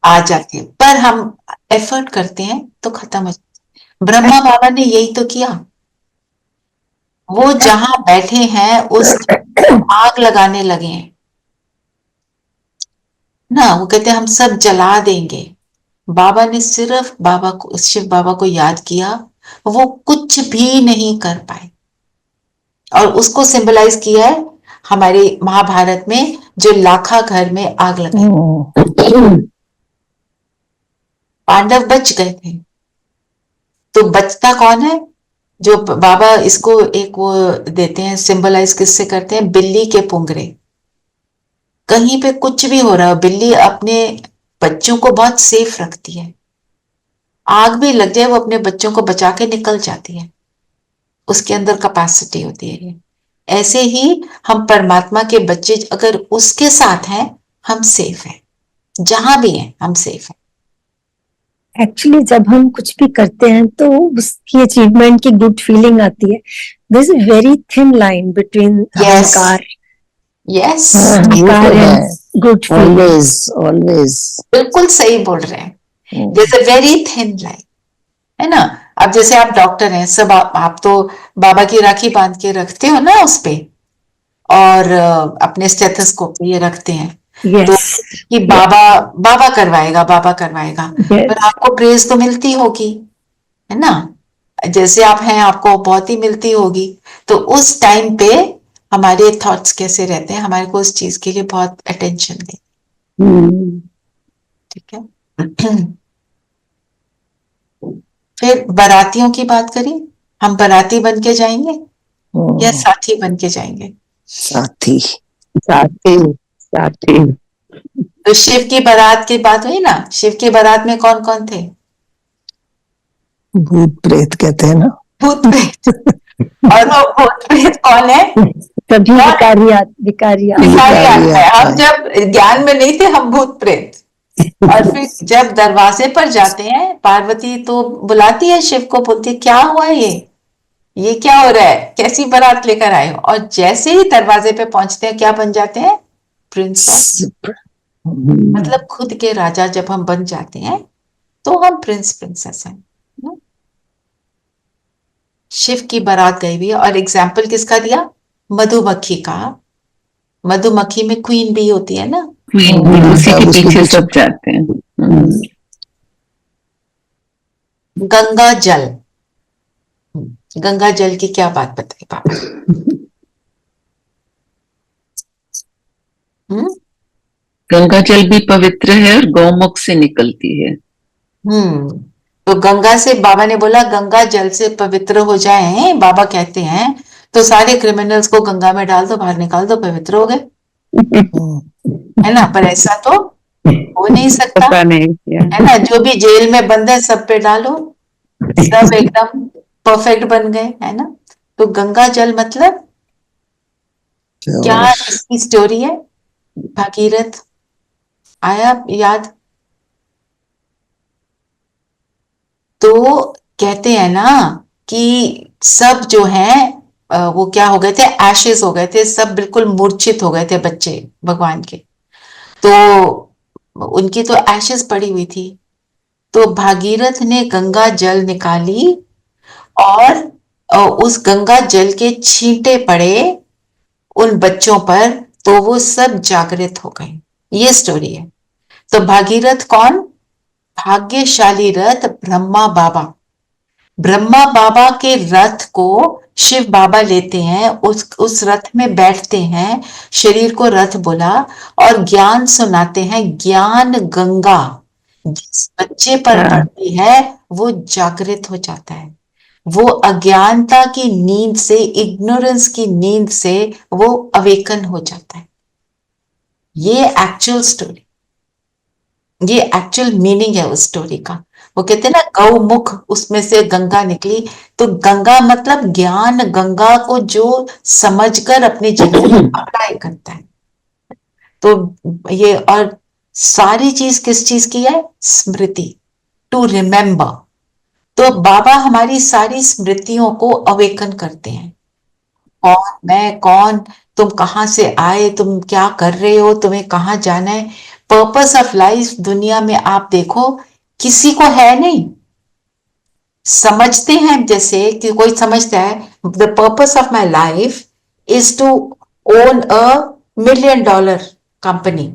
आ जाती है, पर हम एफर्ट करते हैं तो खत्म हो जाती है। ब्रह्मा बाबा ने यही तो किया, वो जहां बैठे हैं उस आग लगाने लगे हैं ना, वो कहते हैं हम सब जला देंगे। बाबा ने सिर्फ बाबा को, शिव बाबा को याद किया, वो कुछ भी नहीं कर पाए, और उसको सिंबलाइज किया है हमारे महाभारत में, जो लाखा घर में आग लगाई, पांडव बच गए थे। तो बचता कौन है? जो बाबा इसको एक वो देते हैं, सिंबलाइज किससे करते हैं? बिल्ली के पुंगरे। कहीं पे कुछ भी हो रहा है, बिल्ली अपने बच्चों को बहुत सेफ रखती है, आग भी लग जाए वो अपने बच्चों को बचा के निकल जाती है, उसके अंदर कैपेसिटी होती है। ऐसे ही हम परमात्मा के बच्चे अगर उसके साथ हैं, हम सेफ हैं, जहां भी हैं हम सेफ हैं। एक्चुअली जब हम कुछ भी करते हैं तो उसकी अचीवमेंट की गुड फीलिंग आती है। There is a very thin line between ahankar yes, and good feeling. Always always बिल्कुल सही बोल रहे हैं, there's a very thin line, है ना। अब जैसे आप डॉक्टर हैं, सब आप तो बाबा की राखी बांध के रखते हो ना उस पे, और अपने स्टेथोस्कोप पे ये रखते हैं, तो कि बाबा बाबा करवाएगा, बाबा करवाएगा, पर आपको प्रेज तो मिलती होगी, है ना, जैसे आप हैं आपको बहुत ही मिलती होगी। तो उस टाइम पे हमारे थॉट्स कैसे रहते हैं, हमारे को उस चीज के लिए बहुत अटेंशन दें, ठीक है। फिर बारातियों की बात करें, हम बाराती बन के जाएंगे या साथी बन के जाएंगे? साथी साथी साथी। तो शिव की बारात की बात हुई ना, शिव की बारात में कौन कौन थे? भूत प्रेत कहते हैं ना, भूत प्रेत। और वो भूत प्रेत कौन है? कभी विकारिया हम जब ज्ञान में नहीं थे हम भूत प्रेत, और फिर जब दरवाजे पर जाते हैं, पार्वती तो बुलाती है शिव को, बोलती है क्या हुआ ये क्या हो रहा है, कैसी बारात लेकर आए हो? और जैसे ही दरवाजे पे पहुंचते हैं क्या बन जाते हैं? प्रिंस। मतलब खुद के राजा जब हम बन जाते हैं तो हम प्रिंस प्रिंसेस हैं। शिव की बारात गई हुई है, और एग्जाम्पल किसका दिया? मधुमक्खी का। मधुमक्खी में क्वीन भी होती है ना, क्वीन उसी के पीछे सब जाते हैं। गंगा जल, गंगा जल की क्या बात बताई पापा? गंगा जल भी पवित्र है और गौमुख से निकलती है। तो गंगा से, बाबा ने बोला गंगा जल से पवित्र हो जाए, बाबा कहते हैं तो सारे क्रिमिनल्स को गंगा में डाल दो, बाहर निकाल दो, पवित्र हो गए, है ना। पर ऐसा तो हो नहीं सकता, पता नहीं है ना। जो भी जेल में बंद है सब पे डालो, सब एकदम परफेक्ट बन गए, है ना। तो गंगा जल मतलब क्या? इसकी स्टोरी है भागीरथ, आया याद? तो कहते हैं ना कि सब जो है वो क्या हो गए थे? एशेस हो गए थे, सब बिल्कुल मूर्छित हो गए थे बच्चे भगवान के, तो उनकी तो एशेस पड़ी हुई थी। तो भागीरथ ने गंगा जल निकाली और उस गंगा जल के छींटे पड़े उन बच्चों पर, तो वो सब जागृत हो गए। ये स्टोरी है। तो भागीरथ कौन? भाग्यशाली रथ ब्रह्मा बाबा। ब्रह्मा बाबा के रथ को शिव बाबा लेते हैं, उस रथ में बैठते हैं, शरीर को रथ बोला, और ज्ञान सुनाते हैं। ज्ञान गंगा जिस बच्चे पर पड़ती है वो जागृत हो जाता है, वो अज्ञानता की नींद से, इग्नोरेंस की नींद से वो अवेकन हो जाता है। ये एक्चुअल स्टोरी, ये एक्चुअल मीनिंग है उस स्टोरी का। वो कहते हैं ना गौमुख, उसमें से गंगा निकली। तो गंगा मतलब ज्ञान गंगा को जो समझकर अपने जीवन में अप्लाई करता है। तो ये, और सारी चीज किस चीज की है? स्मृति, टू रिमेम्बर। तो बाबा हमारी सारी स्मृतियों को अवेकन करते हैं। कौन मैं, कौन तुम, कहां से आए, तुम क्या कर रहे हो, तुम्हें कहां जाना है, पर्पस ऑफ लाइफ दुनिया में आप देखो किसी को है नहीं। समझते हैं, जैसे कि कोई समझता है the purpose of my life is to own $1 million company,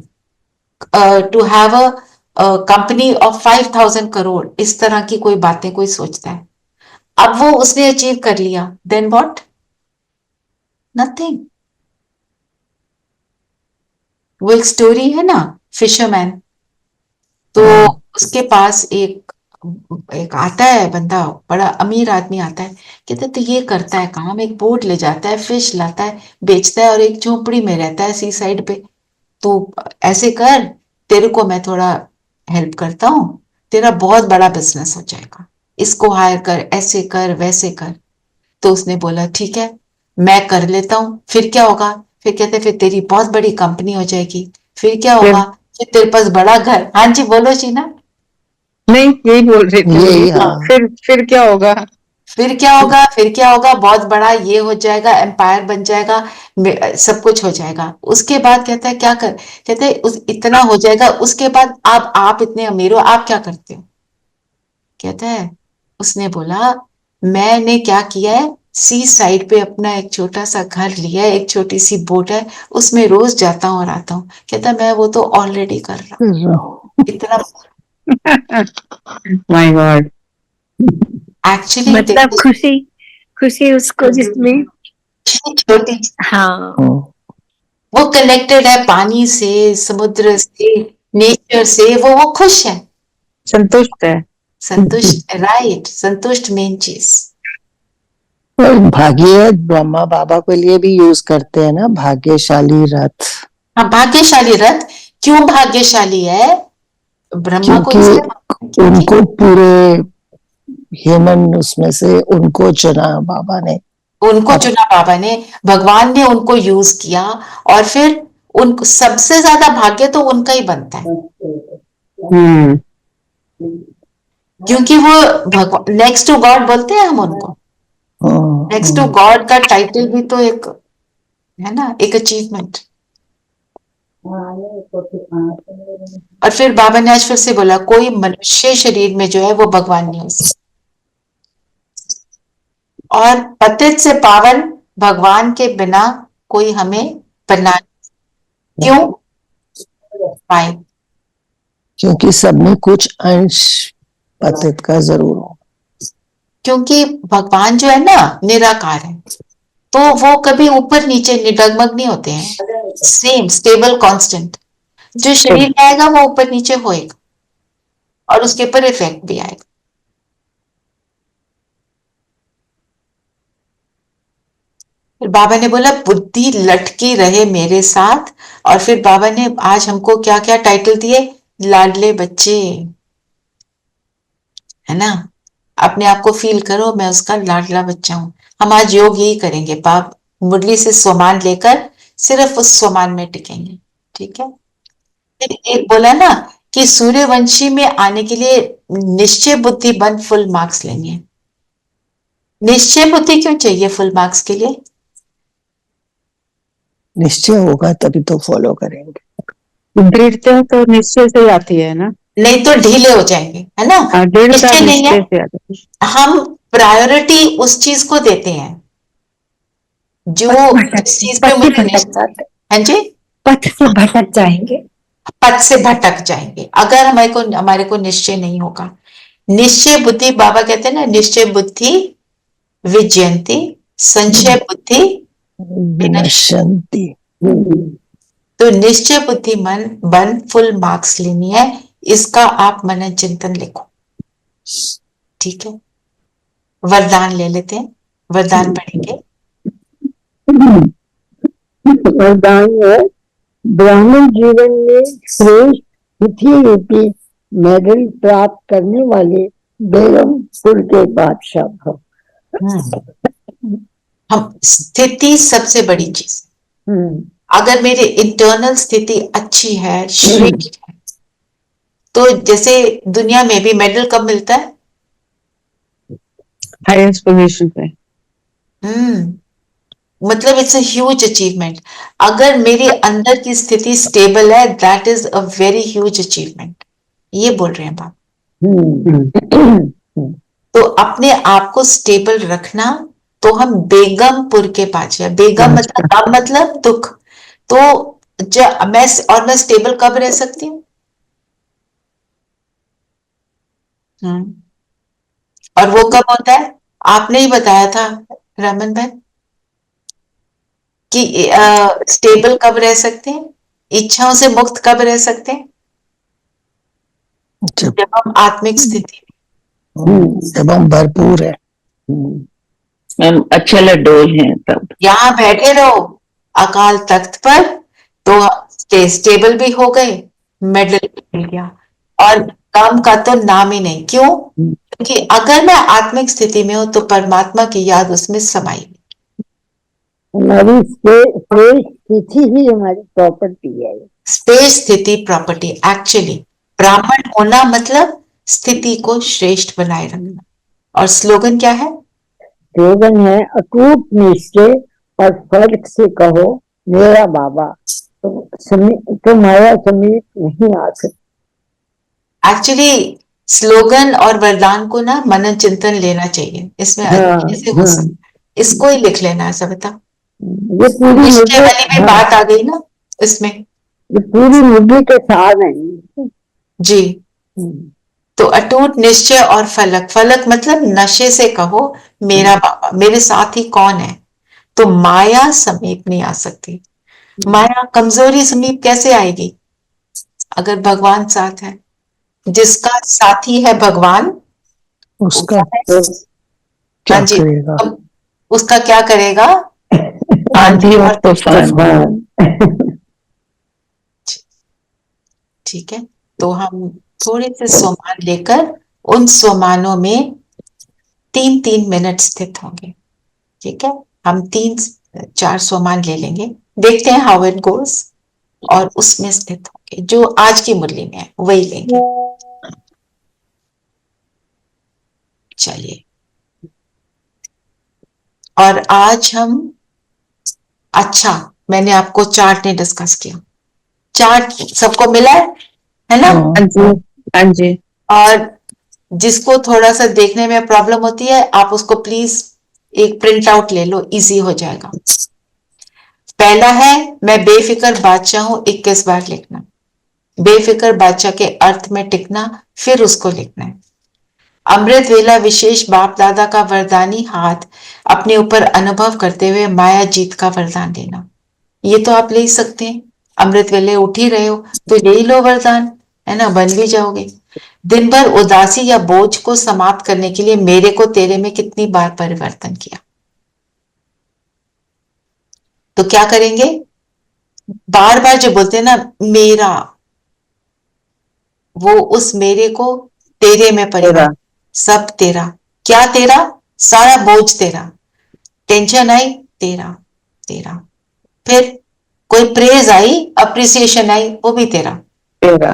to have a company of 5,000 crore, इस तरह की कोई बातें कोई सोचता है। अब वो उसने अचीव कर लिया, देन व्हाट? नथिंग। वो एक स्टोरी है ना, फिशरमैन। तो उसके पास एक आता है बंदा, बड़ा अमीर आदमी आता है, कहते तो ये करता है काम, एक बोट ले जाता है, फिश लाता है, बेचता है, और एक झोपड़ी में रहता है सी साइड पे। तो ऐसे कर, तेरे को मैं थोड़ा हेल्प करता हूँ, तेरा बहुत बड़ा बिजनेस हो जाएगा, इसको हायर कर, ऐसे कर, वैसे कर। तो उसने बोला ठीक है मैं कर लेता हूँ। फिर क्या होगा? फिर कहते फिर तेरी बहुत बड़ी कंपनी हो जाएगी। फिर क्या होगा? फिर तेरे पास बड़ा घर। हाँ जी बोलो शीना। नहीं, यही बोल रही थी। यही, हाँ, हाँ। फिर क्या होगा? फिर क्या होगा? फिर क्या होगा? बहुत बड़ा ये हो जाएगा, एम्पायर बन जाएगा, सब कुछ हो जाएगा। उसके बाद कहता है क्या कर, कहते हैं उस इतना हो जाएगा, उसके बाद आप इतने अमीर हो, आप क्या करते हो? कहता है, उसने बोला मैंने क्या किया है, सी साइड पे अपना एक छोटा सा घर लिया है, एक छोटी सी बोट है, उसमें रोज जाता हूँ और आता हूँ। कहता मैं वो तो ऑलरेडी कर रहा हूँ। इतना माय गॉड। एक्चुअली मतलब खुशी, खुशी उसको जिसमें, छोटी, हाँ, वो कनेक्टेड है पानी से, समुद्र से, नेचर से, वो खुश है, संतुष्ट है। संतुष्ट, राइट, संतुष्ट मेन चीज। और भागीरथ ब्रह्मा बाबा के लिए भी यूज करते हैं ना, भाग्यशाली रथ। हाँ भाग्यशाली रथ। क्यों भाग्यशाली है? ब्रह्मा को क्योंकि उनको पूरे ह्यूमन उसमें से उनको चुना बाबा ने, उनको चुना बाबा ने, भगवान ने उनको यूज किया, और फिर उनको सबसे ज्यादा भाग्य तो उनका ही बनता है, क्योंकि वो भगवान, नेक्स्ट टू गॉड बोलते हैं हम उनको। नेक्स्ट टू गॉड का टाइटल भी तो एक है ना, एक अचीवमेंट। और फिर बाबा ने आज फिर से बोला कोई मनुष्य शरीर में जो है वो भगवान नहीं हो सकता, और पतित से पावन भगवान के बिना कोई हमें बना, क्यों पाए? क्योंकि सब में कुछ अंश पतित का जरूर हो। क्योंकि भगवान जो है ना निराकार है, तो वो कभी ऊपर नीचे डगमग नहीं होते हैं, सेम स्टेबल कांस्टेंट। जो शरीर में आएगा वो ऊपर नीचे होएगा, और उसके ऊपर इफेक्ट भी आएगा। फिर बाबा ने बोला बुद्धि लटकी रहे मेरे साथ, और फिर बाबा ने आज हमको क्या क्या टाइटल दिए, लाडले बच्चे, है ना। अपने आप को फील करो मैं उसका लाडला बच्चा हूं। हम आज योग यही करेंगे, बाप मुरली से सोमान लेकर सिर्फ उस सोमान में टिकेंगे, ठीक है। फिर एक बोला ना कि सूर्यवंशी में आने के लिए निश्चय बुद्धि बन फुल मार्क्स लेंगे। निश्चय बुद्धि क्यों चाहिए फुल मार्क्स के लिए? निश्चय होगा तभी तो फॉलो करेंगे। दृढ़ता तो निश्चय से आती है ना। नहीं तो ढीले हो जाएंगे, है ना। दृढ़ता निश्चय नहीं है, निश्चय से आता है। हम प्रायोरिटी उस चीज को देते हैं जो जिस चीज पे पथ से मुझे भटक जाते, हाँ जी, पथ से भटक जाएंगे। पथ से भटक जाएंगे अगर हमारे को निश्चय नहीं होगा। निश्चय बुद्धि, बाबा कहते हैं ना, निश्चय बुद्धि विजयंती, संशय बुद्धि विनश्यन्ति। तो निश्चय बुद्धि मन बन फुल मार्क्स लेनी है, इसका आप मनन चिंतन लिखो, ठीक है। वरदान ले लेते हैं, वरदान पढ़ेंगे। वरदान है, ब्राह्मण जीवन में श्रेष्ठ तिथि रूपी मेडल प्राप्त करने वाले बेगम कुल के बादशाह भव। हम स्थिति सबसे बड़ी चीज, अगर मेरी इंटरनल स्थिति अच्छी है, श्रेष्ठ है, तो जैसे दुनिया में भी मेडल कब मिलता है? हाईएस्ट पोजीशन पे। मतलब इट्स अ ह्यूज अचीवमेंट। अगर मेरे अंदर की स्थिति स्टेबल है, that is a very huge achievement, ये बोल रहे हैं बाप। तो अपने आप को स्टेबल रखना, तो हम बेगमपुर के पास है। बेगम मतलब दुख। तो मैं स्टेबल कब रह सकती हूँ? और वो कब होता है? आपने ही बताया था रमन भाई कि स्टेबल कब रह सकते हैं, इच्छाओं से मुक्त कब रह सकते हैं? जब हम आत्मिक स्थिति, जब हम भरपूर है, हम अचल अडोल हैं तब। यहाँ बैठे रहो अकाल तख्त पर, तो स्टेबल भी हो गए, मेडल मिल गया, और काम का तो नाम ही नहीं। क्यों? क्योंकि अगर मैं आत्मिक स्थिति में हूं तो परमात्मा की याद उसमें समाई। हमारी श्रेष्ठ तिथि ही हमारी प्रॉपर्टी है। स्पेस स्थिति प्रॉपर्टी, एक्चुअली ब्राह्मण होना मतलब स्थिति को श्रेष्ठ बनाए रखना। और स्लोगन क्या है? स्लोगन है, अटूट निश्चय और फर्क से कहो मेरा बाबा, तो माया समीप नहीं आ सकती। एक्चुअली स्लोगन और वरदान को ना मनन चिंतन लेना चाहिए, इसमें अच्छे से हो सकता है। इसको ही लिख लेना है सविता। ये पूरी निश्चय वाली भी बात आ गई ना इसमें, ये पूरी मुद्दे के साथ है जी। तो अटूट निश्चय और फलक, फलक मतलब नशे से कहो मेरा बाबा, मेरे साथ ही कौन है, तो माया समीप नहीं आ सकती। माया कमजोरी समीप कैसे आएगी अगर भगवान साथ है? जिसका साथी है भगवान, उसका हाँ क्या जी, करेगा? उसका क्या करेगा? आंधी और तूफान। ठीक है, तो हम थोड़े से सोमान लेकर उन सोमानों में 3-3 मिनट स्थित होंगे, ठीक है। हम 3-4 सोमान ले लेंगे, देखते हैं हाउ इट गोस, और उसमें स्थित होंगे। जो आज की मुरली में है वही लेंगे। चलिए, और आज हम, अच्छा, मैंने आपको चार्ट नहीं डिस्कस किया। चार्ट सबको मिला है ना? हाँ जी, हाँ जी। और जिसको थोड़ा सा देखने में प्रॉब्लम होती है, आप उसको प्लीज एक प्रिंट आउट ले लो, इजी हो जाएगा। पहला है, मैं बेफिक्र बादशाह हूं, 21 बार लिखना। बेफिक्र बादशाह के अर्थ में टिकना, फिर उसको लिखना है। अमृत वेला विशेष बाप दादा का वरदानी हाथ अपने ऊपर अनुभव करते हुए माया जीत का वरदान लेना। ये तो आप ले ही सकते हैं, अमृत वेले उठ ही रहे हो तो यही लो वरदान, है ना, बन भी जाओगे। दिन भर उदासी या बोझ को समाप्त करने के लिए मेरे को तेरे में कितनी बार परिवर्तन किया। तो क्या करेंगे? बार बार जो बोलते हैं ना मेरा, वो उस मेरे को तेरे में परिवर्तन, सब तेरा। क्या तेरा? सारा बोझ तेरा, टेंशन आई तेरा, तेरा। फिर कोई प्रेज आई, अप्रिसिएशन आई, वो भी तेरा, तेरा।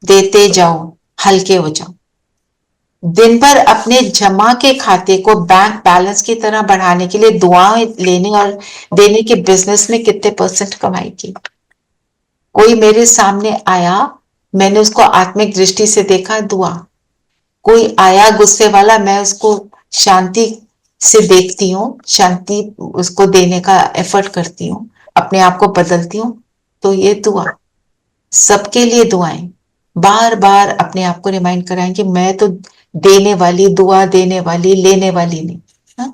देते जाओ, हल्के हो जाओ। दिन भर अपने जमा के खाते को बैंक बैलेंस की तरह बढ़ाने के लिए दुआएं लेने और देने के बिजनेस में कितने % कमाई की। कोई मेरे सामने आया मैंने उसको आत्मिक दृष्टि से देखा, दुआ। कोई आया गुस्से वाला, मैं उसको शांति से देखती हूँ, शांति उसको देने का एफर्ट करती हूँ, अपने आप को बदलती हूँ। तो ये दुआ, सबके लिए दुआएं, बार बार अपने आप को रिमाइंड कराएं कि मैं तो देने वाली, दुआ देने वाली, लेने वाली नहीं। हाँ?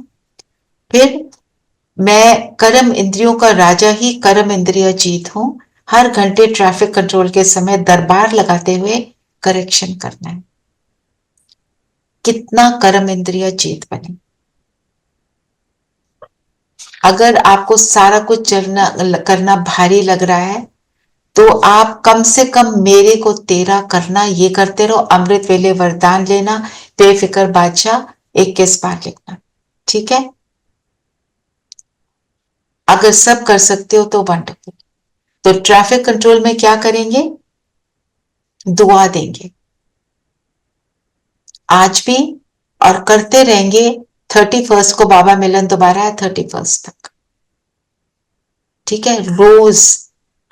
फिर मैं कर्म इंद्रियों का राजा ही कर्म इंद्रिय जीत हूं। हर घंटे ट्रैफिक कंट्रोल के समय दरबार लगाते हुए करेक्शन करना है। कितना कर्म इंद्रिय जीत बने। अगर आपको सारा कुछ करना भारी लग रहा है, तो आप कम से कम मेरे को तेरा करना ये करते रहो। अमृत वेले वरदान लेना, बेफिक्र बादशाह, 21 बार लिखना। ठीक है? अगर सब कर सकते हो तो वंडरफुल। तो ट्रैफिक कंट्रोल में क्या करेंगे? दुआ देंगे आज भी, और करते रहेंगे। 31 को बाबा मिलन दोबारा है, 31 तक। ठीक है? रोज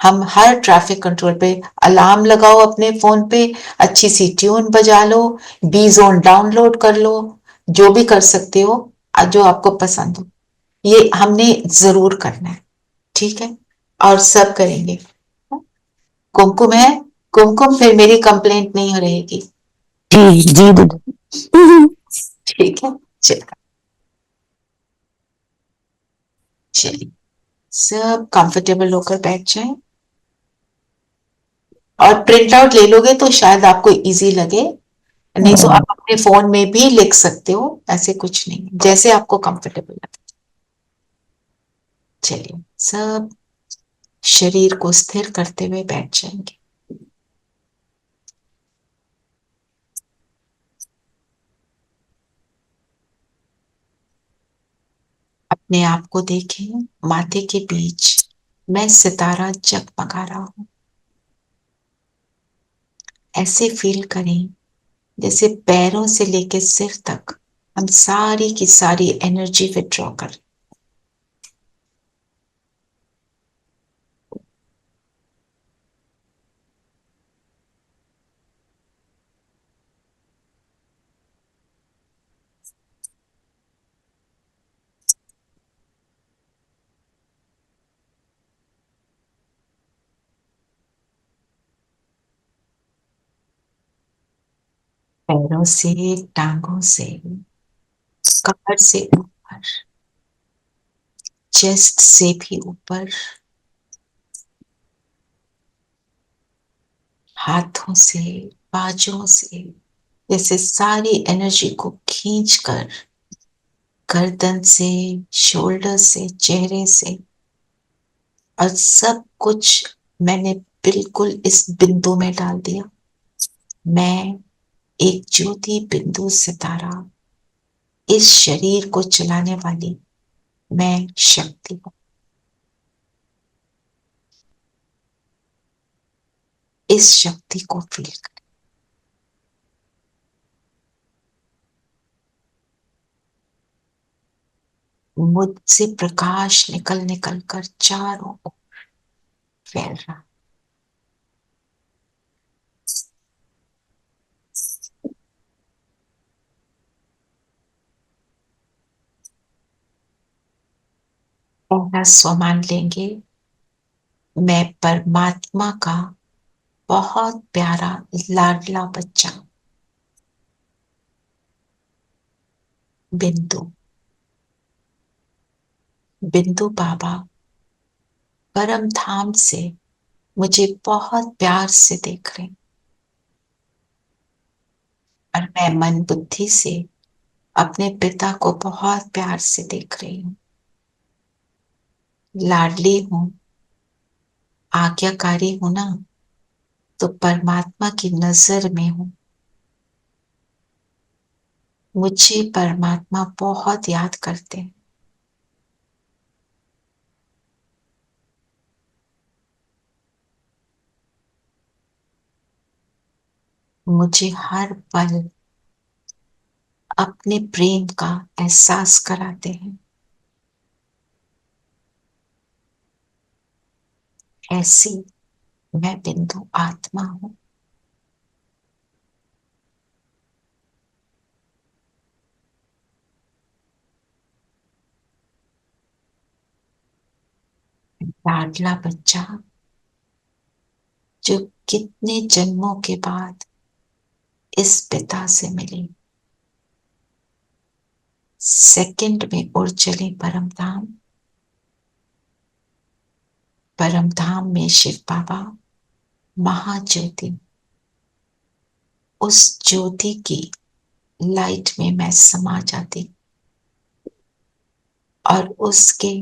हम हर ट्रैफिक कंट्रोल पे अलार्म लगाओ, अपने फोन पे अच्छी सी ट्यून बजा लो, बी जोन डाउनलोड कर लो, जो भी कर सकते हो, जो आपको पसंद हो, ये हमने जरूर करना है। ठीक है? और सब करेंगे। कुमकुम है, कुमकुम, फिर मेरी कंप्लेंट नहीं रहेगी। जी जी दीदी। ठीक है, चलिए सब कंफर्टेबल होकर बैठ जाएं, और प्रिंट आउट ले लोगे तो शायद आपको इजी लगे, नहीं तो आप अपने फोन में भी लिख सकते हो, ऐसे कुछ नहीं, जैसे आपको कंफर्टेबल लगे। चलिए सब शरीर को स्थिर करते हुए बैठ जाएंगे। अपने आप को देखें, माथे के बीच मैं सितारा जगमगा रहा हूं। ऐसे फील करें जैसे पैरों से लेकर सिर तक हम सारी की सारी एनर्जी विथड्रॉ कर। पैरों से, टांगों से, कमर से ऊपर, चेस्ट से भी ऊपर, हाथों से, बाजुओं से, जैसे सारी एनर्जी को खींचकर गर्दन से, शोल्डर से, चेहरे से, और सब कुछ मैंने बिल्कुल इस बिंदु में डाल दिया। मैं एक ज्योति बिंदु सितारा, इस शरीर को चलाने वाली मैं शक्ति हूं। इस शक्ति को फील करें। मुझसे प्रकाश निकल निकल कर चारों ओर फैल रहा। पहला स्वमान लेंगे, मैं परमात्मा का बहुत प्यारा लाडला बच्चा बिंदु। बिंदु बाबा परम धाम से मुझे बहुत प्यार से देख रहे हैं, और मैं मन बुद्धि से अपने पिता को बहुत प्यार से देख रही हूं। लाडली हूं, आज्ञाकारी हूं ना, तो परमात्मा की नजर में हूं। मुझे परमात्मा बहुत याद करते हैं। मुझे हर पल अपने प्रेम का एहसास कराते हैं। ऐसी मैं बिंदु आत्मा हूं। लाडला बच्चा जो कितने जन्मों के बाद इस पिता से मिले, सेकंड में उड़ चले परम धाम। परम धाम में शिव बाबा महाज्योति, उस ज्योति की लाइट में मैं समा जाती और उसके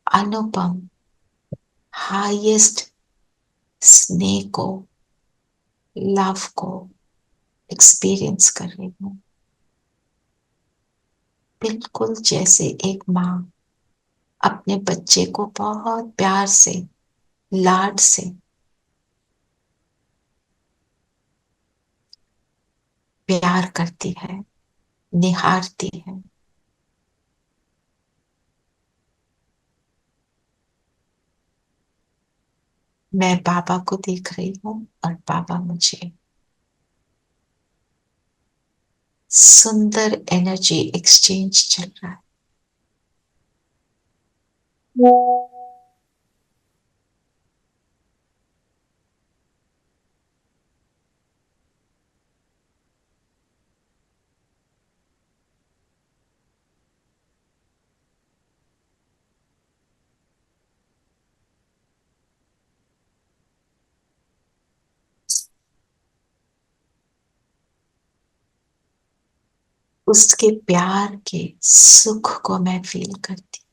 अनुपम हाईएस्ट स्नेह को, लव को एक्सपीरियंस कर रही हूँ। बिल्कुल जैसे एक माँ अपने बच्चे को बहुत प्यार से, लाड से प्यार करती है, निहारती है। मैं बाबा को देख रही हूँ और बाबा मुझे। सुंदर एनर्जी एक्सचेंज चल रहा है। उसके प्यार के सुख को मैं फील करती।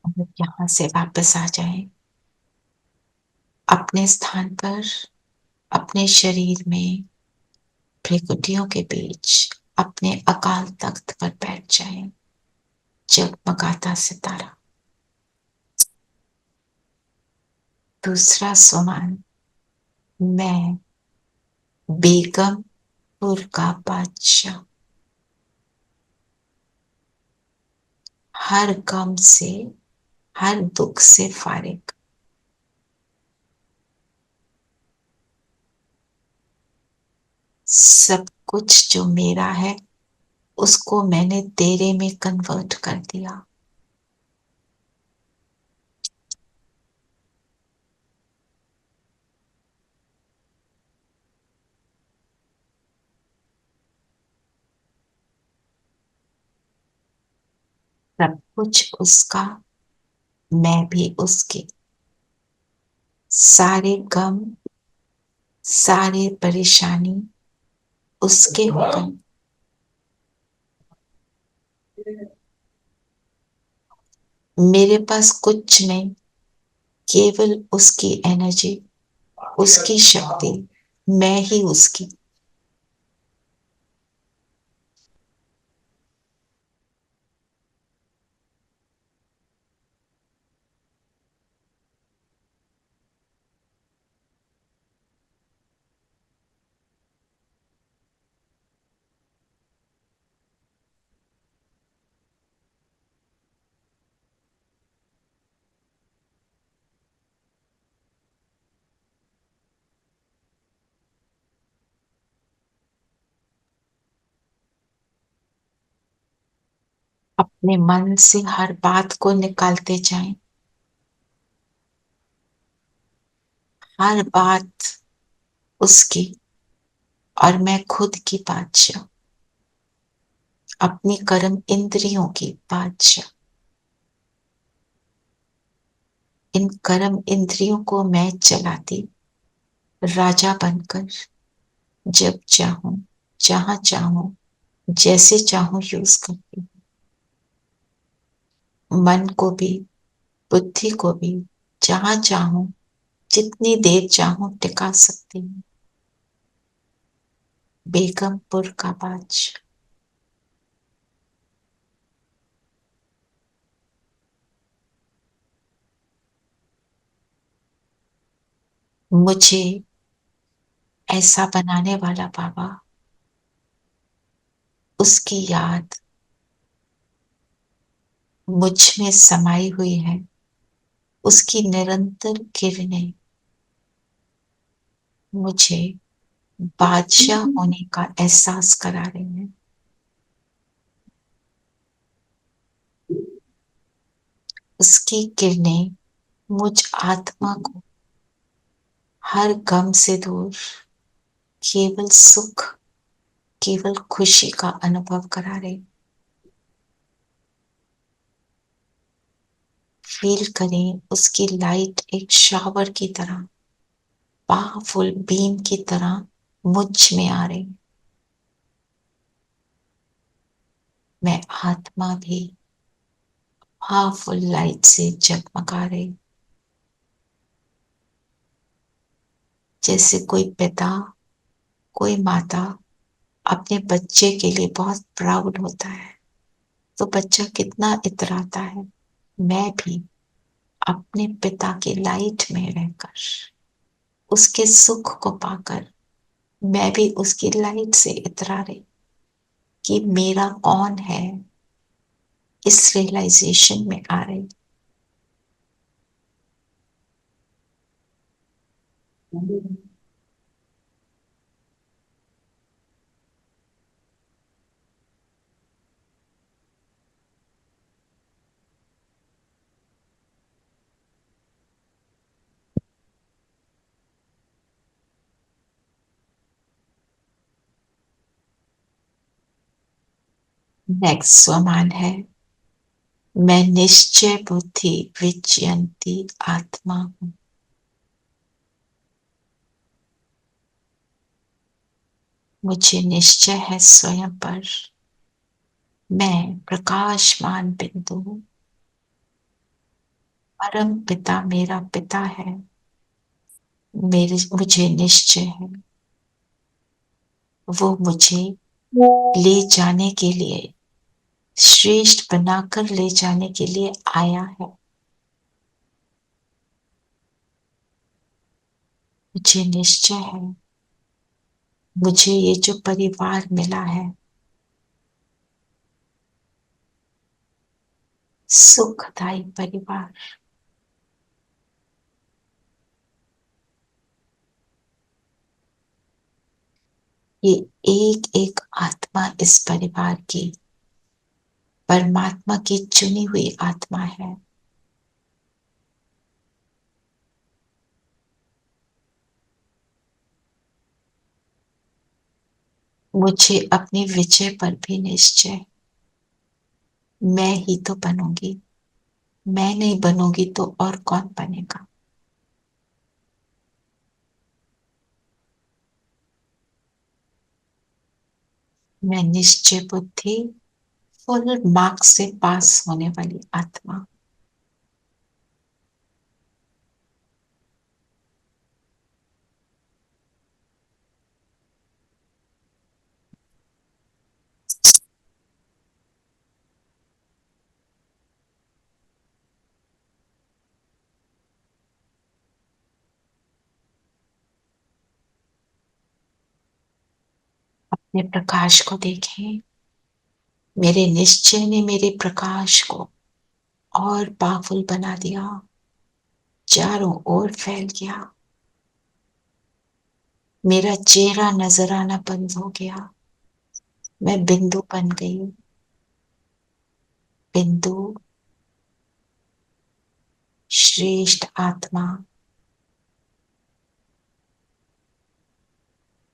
और यहाँ से वापस आ जाए अपने स्थान पर, अपने शरीर में भ्रिकुटियों के बीच अपने अकाल तख्त पर बैठ जाए, जगमगाता सितारा। दूसरा सोमान, मैं बेगमपुर का बादशाह, हर गम से, हर दुख से फारिग। सब कुछ जो मेरा है उसको मैंने तेरे में कन्वर्ट कर दिया। सब कुछ उसका, मैं भी उसकी। सारे गम, सारे परेशानी उसके हुक्म। मेरे पास कुछ नहीं, केवल उसकी एनर्जी, उसकी शक्ति, मैं ही उसकी। अपने मन से हर बात को निकालते जाएं। हर बात उसकी और मैं खुद की बादशाह, अपनी कर्म इंद्रियों की बादशाह। इन कर्म इंद्रियों को मैं चलाती, राजा बनकर, जब चाहूं, जहां चाहूं, जैसे चाहूं यूज करती। मन को भी, बुद्धि को भी जहां चाहूं, जितनी देर चाहूं टिका सकती हूँ। बेगमपुर का बादशाह। मुझे ऐसा बनाने वाला बाबा, उसकी याद मुझ में समाई हुई है, उसकी निरंतर किरणें मुझे बादशाह होने का एहसास करा रही हैं। उसकी किरणें मुझ आत्मा को हर गम से दूर केवल सुख, केवल खुशी का अनुभव करा रही। फील करें उसकी लाइट एक शावर की तरह, पावरफुल बीम की तरह मुझ में आ रही। मैं आत्मा भी पावरफुल लाइट से जगमगा रही। जैसे कोई पिता, कोई माता अपने बच्चे के लिए बहुत प्राउड होता है, तो बच्चा कितना इतराता है। मैं भी अपने पिता की लाइट में रहकर, उसके सुख को पाकर, मैं भी उसकी लाइट से इतरा रही कि मेरा कौन है, इस रियलाइजेशन में आ रही। नेक्स्ट स्वमान है, मैं निश्चय बुद्धि विजयंती आत्मा हूं। मुझे निश्चय है स्वयं पर, मैं प्रकाशमान बिंदु हूं। परम पिता मेरा पिता है, मुझे निश्चय है वो मुझे ले जाने के लिए, श्रेष्ठ बनाकर ले जाने के लिए आया है। मुझे निश्चय है मुझे ये जो परिवार मिला है, सुखदायी परिवार, ये एक एक आत्मा इस परिवार की परमात्मा की चुनी हुई आत्मा है। मुझे अपनी विजय पर भी निश्चय, मैं ही तो बनूंगी, मैं नहीं बनूंगी तो और कौन बनेगा। मैं निश्चय बुद्धि फुल मार्क्स से पास होने वाली आत्मा। अपने प्रकाश को देखें, मेरे निश्चय ने मेरे प्रकाश को और पावरफुल बना दिया, चारों ओर फैल गया। मेरा चेहरा नजर आना बंद हो गया, मैं बिंदु बन गई। बिंदु श्रेष्ठ आत्मा,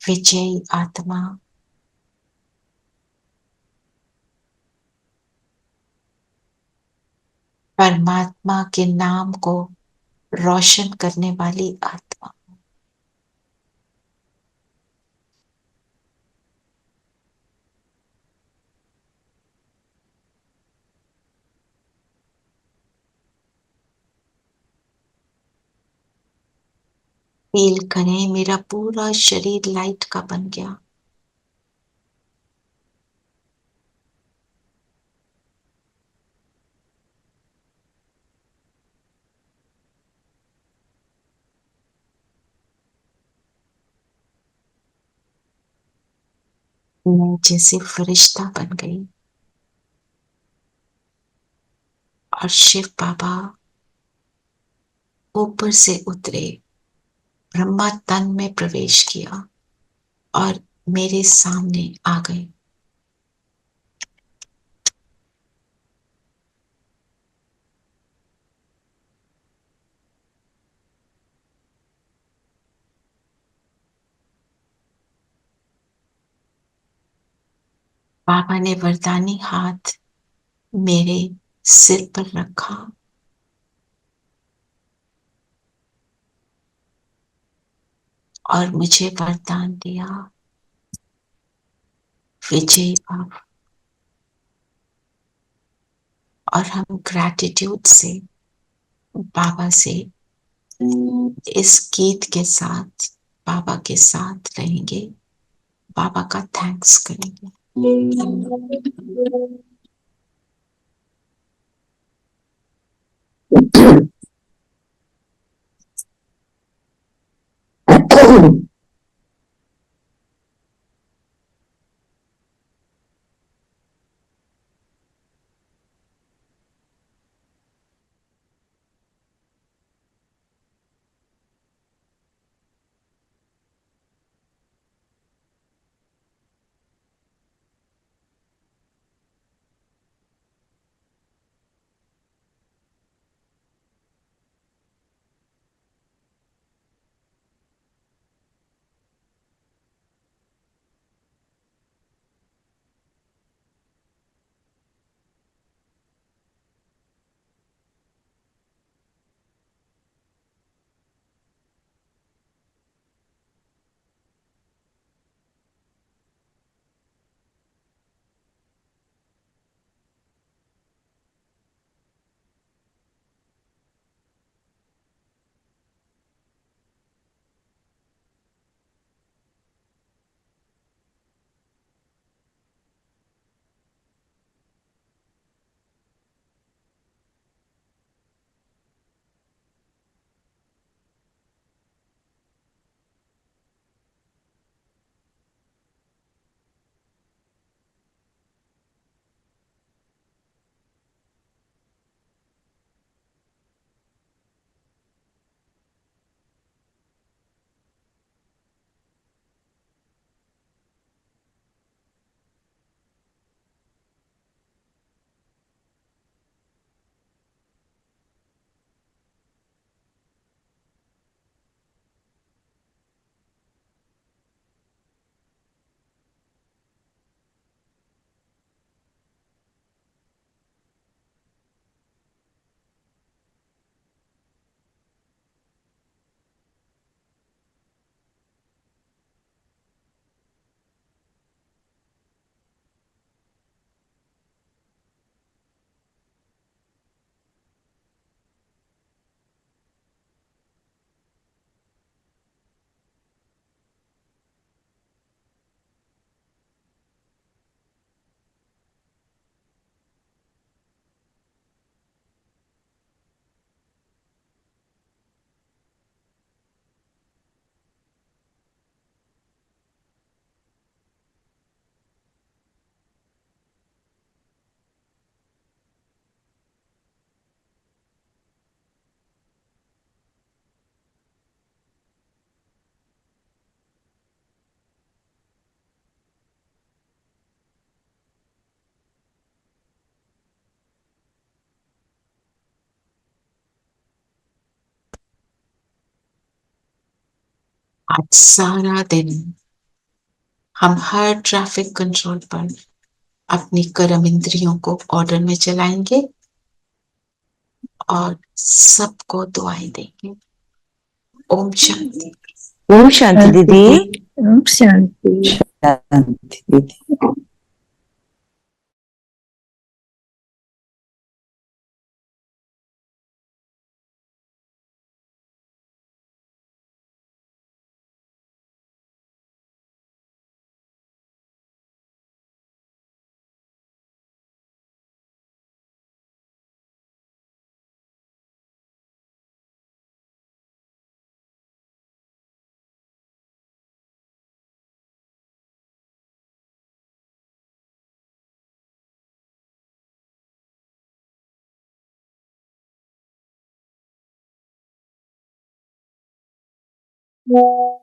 विजयी आत्मा, परमात्मा के नाम को रोशन करने वाली आत्मा। फील करें मेरा पूरा शरीर लाइट का बन गया। मैं जैसे फरिश्ता बन गई और शिव बाबा ऊपर से उतरे, ब्रह्मा तन में प्रवेश किया और मेरे सामने आ गए। बाबा ने वरदानी हाथ मेरे सिर पर रखा और मुझे वरदान दिया, विजय भव। और हम ग्रैटिट्यूड से बाबा से इस गीत के साथ बाबा के साथ रहेंगे, बाबा का थैंक्स करेंगे। आज सारा दिन हम हर ट्रैफिक कंट्रोल पर अपनी कर्म इंद्रियों को ऑर्डर में चलाएंगे और सबको दुआएं देंगे। ओम शांति। ओम शांति दीदी। ओम शांति। शांति दीदी। है।